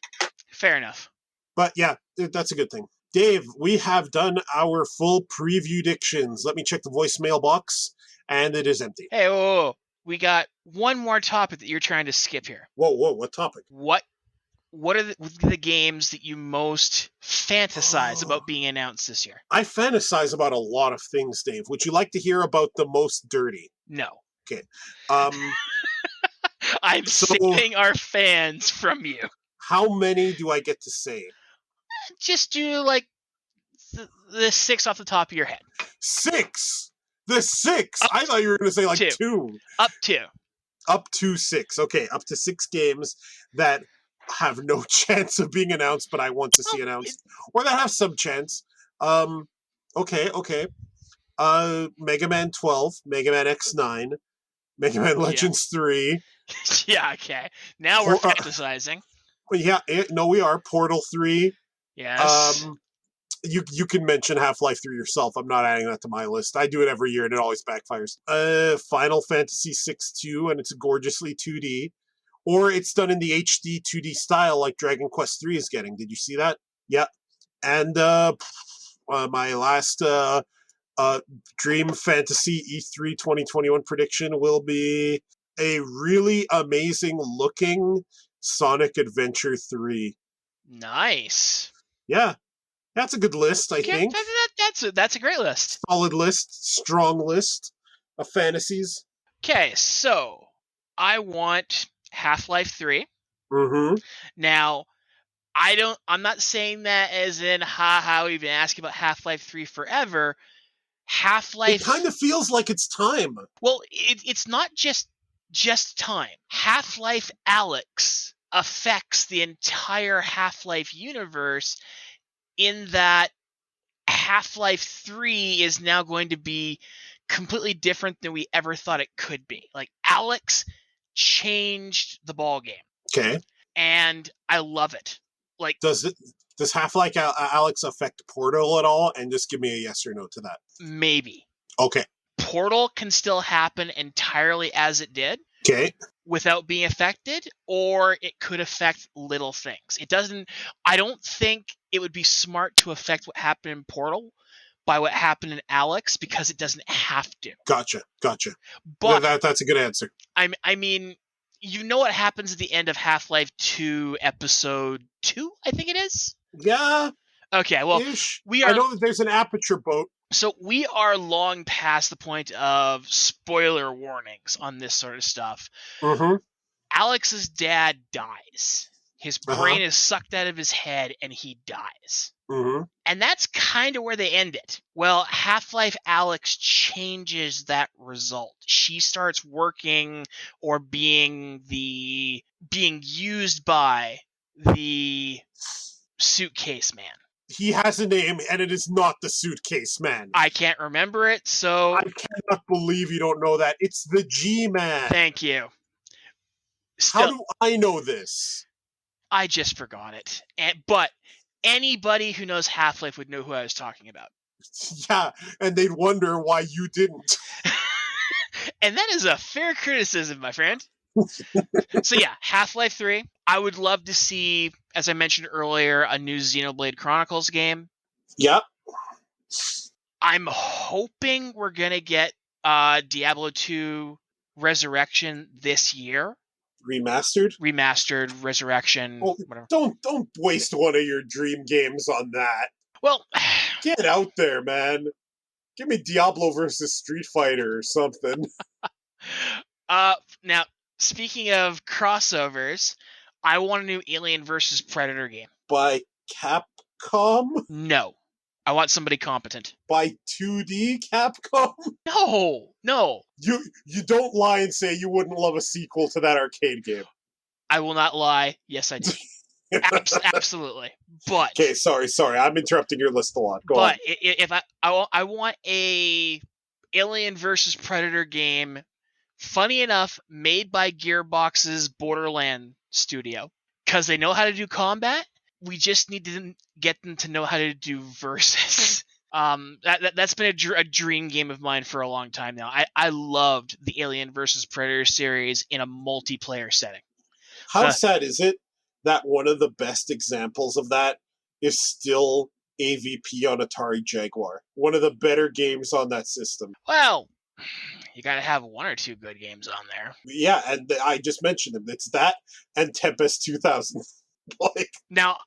Speaker 1: Fair enough.
Speaker 2: But yeah, that's a good thing. Dave, we have done our full Previewdictions. Let me check the voicemail box, and it is empty.
Speaker 1: Hey, whoa. We got one more topic that you're trying to skip here.
Speaker 2: Whoa, what topic?
Speaker 1: What are the games that you most fantasize about being announced this year?
Speaker 2: I fantasize about a lot of things, Dave. Would you like to hear about the most dirty?
Speaker 1: No.
Speaker 2: Okay.
Speaker 1: I'm saving our fans from you.
Speaker 2: How many do I get to say?
Speaker 1: Just do like the 6 off the top of your head.
Speaker 2: 6? The 6? I thought you were going to say like 2.
Speaker 1: Up to.
Speaker 2: Up to 6. Okay, up to 6 games that have no chance of being announced, but I want to see announced. Or that have some chance. Okay. Mega Man 12, Mega Man X9, Mega Man Legends 3.
Speaker 1: Yeah, okay. Now we're fantasizing.
Speaker 2: Yeah, no, we are. Portal 3.
Speaker 1: Yes.
Speaker 2: You can mention Half-Life 3 yourself. I'm not adding that to my list. I do it every year and it always backfires. Final Fantasy 6-2, and it's gorgeously 2D. Or it's done in the HD 2D style like Dragon Quest 3 is getting. Did you see that? Yeah. And my last Dream Fantasy E3 2021 prediction will be a really amazing looking Sonic Adventure 3.
Speaker 1: Nice.
Speaker 2: Yeah. That's a good list, I think.
Speaker 1: That's a great list.
Speaker 2: Solid list, strong list of fantasies.
Speaker 1: Okay, so I want Half-Life 3.
Speaker 2: Mm-hmm.
Speaker 1: Now, I'm not saying that as in, we've been asking about Half-Life 3 forever. Half-Life...
Speaker 2: It kind of feels like it's time.
Speaker 1: Well, it's not just time. Half-Life Alyx affects the entire Half-Life universe in that Half-Life 3 is now going to be completely different than we ever thought it could be. Like, Alyx changed the ball game.
Speaker 2: Okay.
Speaker 1: And I love it. Like,
Speaker 2: does Half-Life Alyx affect Portal at all? And just give me a yes or no to that.
Speaker 1: Maybe.
Speaker 2: Okay.
Speaker 1: Portal can still happen entirely as it did.
Speaker 2: Okay.
Speaker 1: Without being affected, or it could affect little things. I don't think it would be smart to affect what happened in Portal by what happened in Alyx, because it doesn't have to.
Speaker 2: Gotcha.
Speaker 1: But
Speaker 2: that's a good answer.
Speaker 1: I mean, you know what happens at the end of Half-Life 2 episode 2, I think it is?
Speaker 2: Yeah.
Speaker 1: Okay, well,
Speaker 2: I know that there's an aperture boat.
Speaker 1: So we are long past the point of spoiler warnings on this sort of stuff.
Speaker 2: Mm-hmm.
Speaker 1: Alex's dad dies. His brain is sucked out of his head and he dies.
Speaker 2: Mm-hmm.
Speaker 1: And that's kind of where they end it. Well, Half-Life Alyx changes that result. She starts working or being used by the suitcase man.
Speaker 2: He has a name, and it is not the Suitcase Man.
Speaker 1: I can't remember it, so...
Speaker 2: I cannot believe you don't know that. It's the G-Man.
Speaker 1: Thank you.
Speaker 2: How do I know this?
Speaker 1: I just forgot it. But anybody who knows Half-Life would know who I was talking about.
Speaker 2: Yeah, and they'd wonder why you didn't.
Speaker 1: And that is a fair criticism, my friend. So yeah, Half-Life 3. I would love to see, as I mentioned earlier, a new Xenoblade Chronicles game.
Speaker 2: Yep.
Speaker 1: I'm hoping we're going to get Diablo 2 Resurrection this year.
Speaker 2: Remastered,
Speaker 1: Resurrection, whatever.
Speaker 2: Don't waste one of your dream games on that.
Speaker 1: Well,
Speaker 2: get out there, man. Give me Diablo versus Street Fighter or something.
Speaker 1: Now, speaking of crossovers, I want a new Alien versus Predator game.
Speaker 2: By Capcom?
Speaker 1: No. I want somebody competent.
Speaker 2: By 2D Capcom?
Speaker 1: No.
Speaker 2: You don't lie and say you wouldn't love a sequel to that arcade game.
Speaker 1: I will not lie. Yes, I do. Absolutely. But
Speaker 2: okay, sorry. I'm interrupting your list a lot. Go on.
Speaker 1: But if I want a Alien versus Predator game, funny enough, made by Gearbox's Borderland studio. Because they know how to do combat, we just need to get them to know how to do versus. That's been a dream game of mine for a long time now. I loved the Alien versus Predator series in a multiplayer setting.
Speaker 2: How sad is it that one of the best examples of that is still AVP on Atari Jaguar? One of the better games on that system.
Speaker 1: Well, you got to have one or two good games on there.
Speaker 2: Yeah, and I just mentioned them. It's that and Tempest 2000. Like,
Speaker 1: now,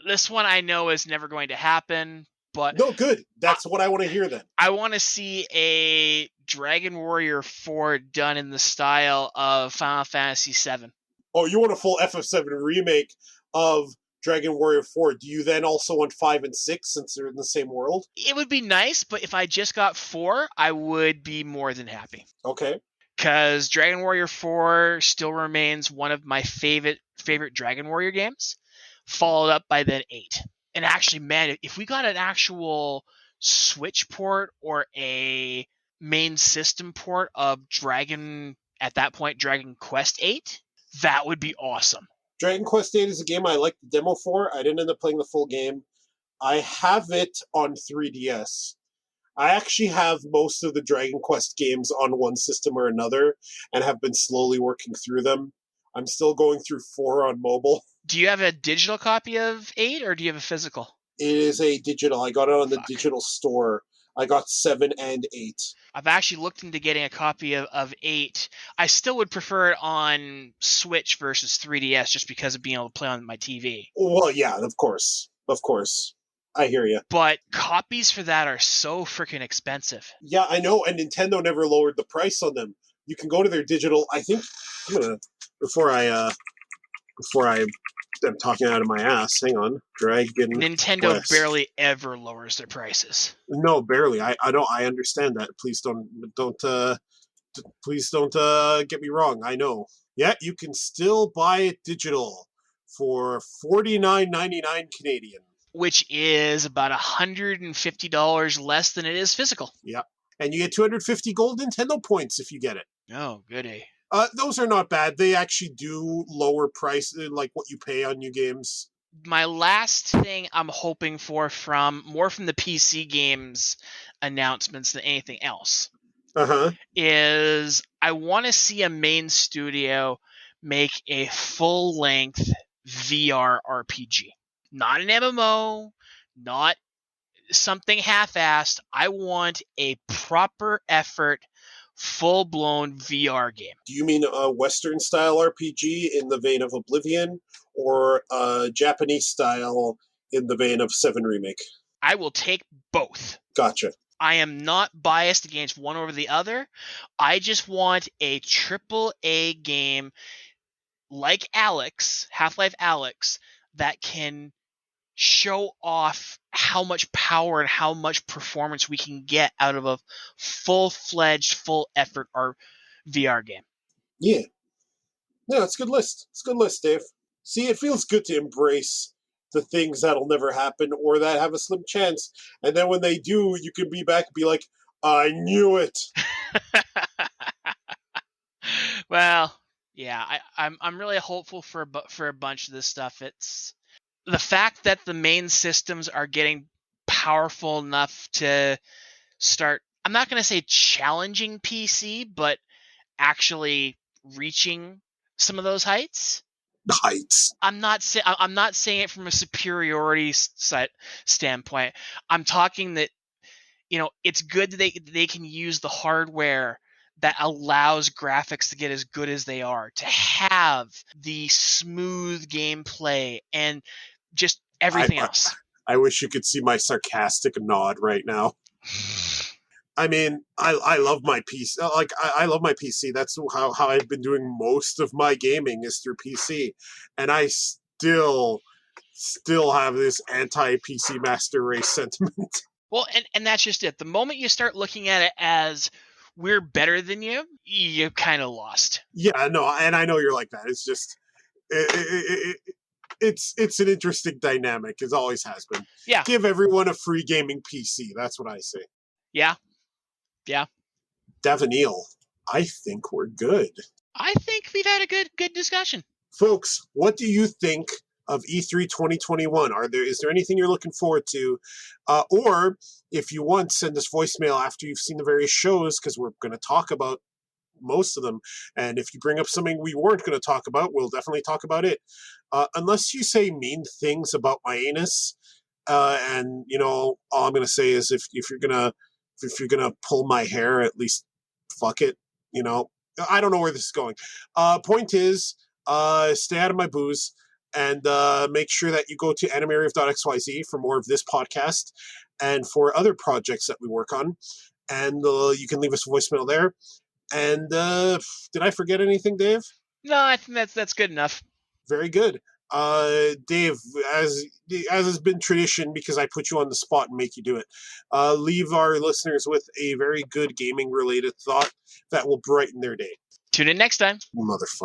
Speaker 1: this one I know is never going to happen, but
Speaker 2: no, good. That's what I want to hear then.
Speaker 1: I want to see a Dragon Warrior 4 done in the style of Final Fantasy VII.
Speaker 2: Oh, you want a full FF7 remake of Dragon Warrior 4. Do you then also want 5 and 6 since they're in the same world?
Speaker 1: It would be nice, but if I just got 4, I would be more than happy.
Speaker 2: Okay.
Speaker 1: Because Dragon Warrior 4 still remains one of my favorite Dragon Warrior games, followed up by then 8. And actually, man, if we got an actual Switch port or a main system port of Dragon, at that point, Dragon Quest 8, that would be awesome.
Speaker 2: Dragon Quest 8 is a game I liked the demo for. I didn't end up playing the full game. I have it on 3DS. I actually have most of the Dragon Quest games on one system or another and have been slowly working through them. I'm still going through 4 on mobile.
Speaker 1: Do you have a digital copy of 8 or do you have a physical?
Speaker 2: It is a digital. I got it on the digital store. I got 7 and 8.
Speaker 1: I've actually looked into getting a copy of 8. I still would prefer it on Switch versus 3DS just because of being able to play on my TV.
Speaker 2: Well, yeah, of course. Of course. I hear you.
Speaker 1: But copies for that are so freaking expensive.
Speaker 2: Yeah, I know, and Nintendo never lowered the price on them. You can go to their digital. I think I'm gonna before I am talking out of my ass. Hang on, Dragon.
Speaker 1: Nintendo
Speaker 2: Quest.
Speaker 1: barely ever lowers their prices.
Speaker 2: No, barely. I don't. I understand that. Please don't get me wrong. I know. Yeah, you can still buy it digital for $49.99 Canadian.
Speaker 1: Which is about $150 less than it is physical.
Speaker 2: Yeah. And you get 250 gold Nintendo points if you get it.
Speaker 1: Oh, goody.
Speaker 2: Those are not bad. They actually do lower price than like what you pay on new games.
Speaker 1: My last thing I'm hoping for from the PC games announcements than anything else is I want to see a main studio make a full-length VR RPG. Not an MMO, not something half-assed. I want a proper effort, full-blown VR game.
Speaker 2: Do you mean a Western style RPG in the vein of Oblivion, or a Japanese style in the vein of 7 Remake?
Speaker 1: I will take both.
Speaker 2: Gotcha.
Speaker 1: I am not biased against one over the other. I just want a AAA game like Alex, Half-Life Alex, that can show off how much power and how much performance we can get out of a full-fledged, full-effort VR game.
Speaker 2: Yeah. No, it's a good list. It's a good list, Dave. See, it feels good to embrace the things that'll never happen or that have a slim chance. And then when they do, you can be back and be like, I knew it.
Speaker 1: Well, yeah, I'm really hopeful for a bunch of this stuff. It's the fact that the main systems are getting powerful enough to start, I'm not going to say challenging PC, but actually reaching some of those heights. I'm not saying it from a superiority standpoint. I'm talking that, it's good that they can use the hardware that allows graphics to get as good as they are, to have the smooth gameplay and just everything else.
Speaker 2: I wish you could see my sarcastic nod right now. I mean, I love my PC. I love my PC. That's how I've been doing most of my gaming is through PC, and I still have this anti-PC master race sentiment.
Speaker 1: Well, and that's just it. The moment you start looking at it as we're better than you, you kind of lost.
Speaker 2: Yeah, no, and I know you're like that. It's just it's an interesting dynamic. It always has been.
Speaker 1: Yeah.
Speaker 2: Give everyone a free gaming PC. That's what I say.
Speaker 1: Yeah.
Speaker 2: Devonil, I think we're good.
Speaker 1: I think we've had a good discussion.
Speaker 2: Folks, what do you think of E3 2021? Is there anything you're looking forward to? Or if you want, send us voicemail after you've seen the various shows, because we're going to talk about most of them. And if you bring up something we weren't going to talk about, we'll definitely talk about it. Unless you say mean things about my anus, and all I'm going to say is if you're gonna pull my hair, at least fuck it. I don't know where this is going. Point is, stay out of my booze, and make sure that you go to animariv.xyz for more of this podcast and for other projects that we work on. And you can leave us a voicemail there. And did I forget anything, Dave?
Speaker 1: No, I think that's good enough.
Speaker 2: Very good. Dave, as has been tradition, because I put you on the spot and make you do it, leave our listeners with a very good gaming-related thought that will brighten their day.
Speaker 1: Tune in next time.
Speaker 2: Motherfucker.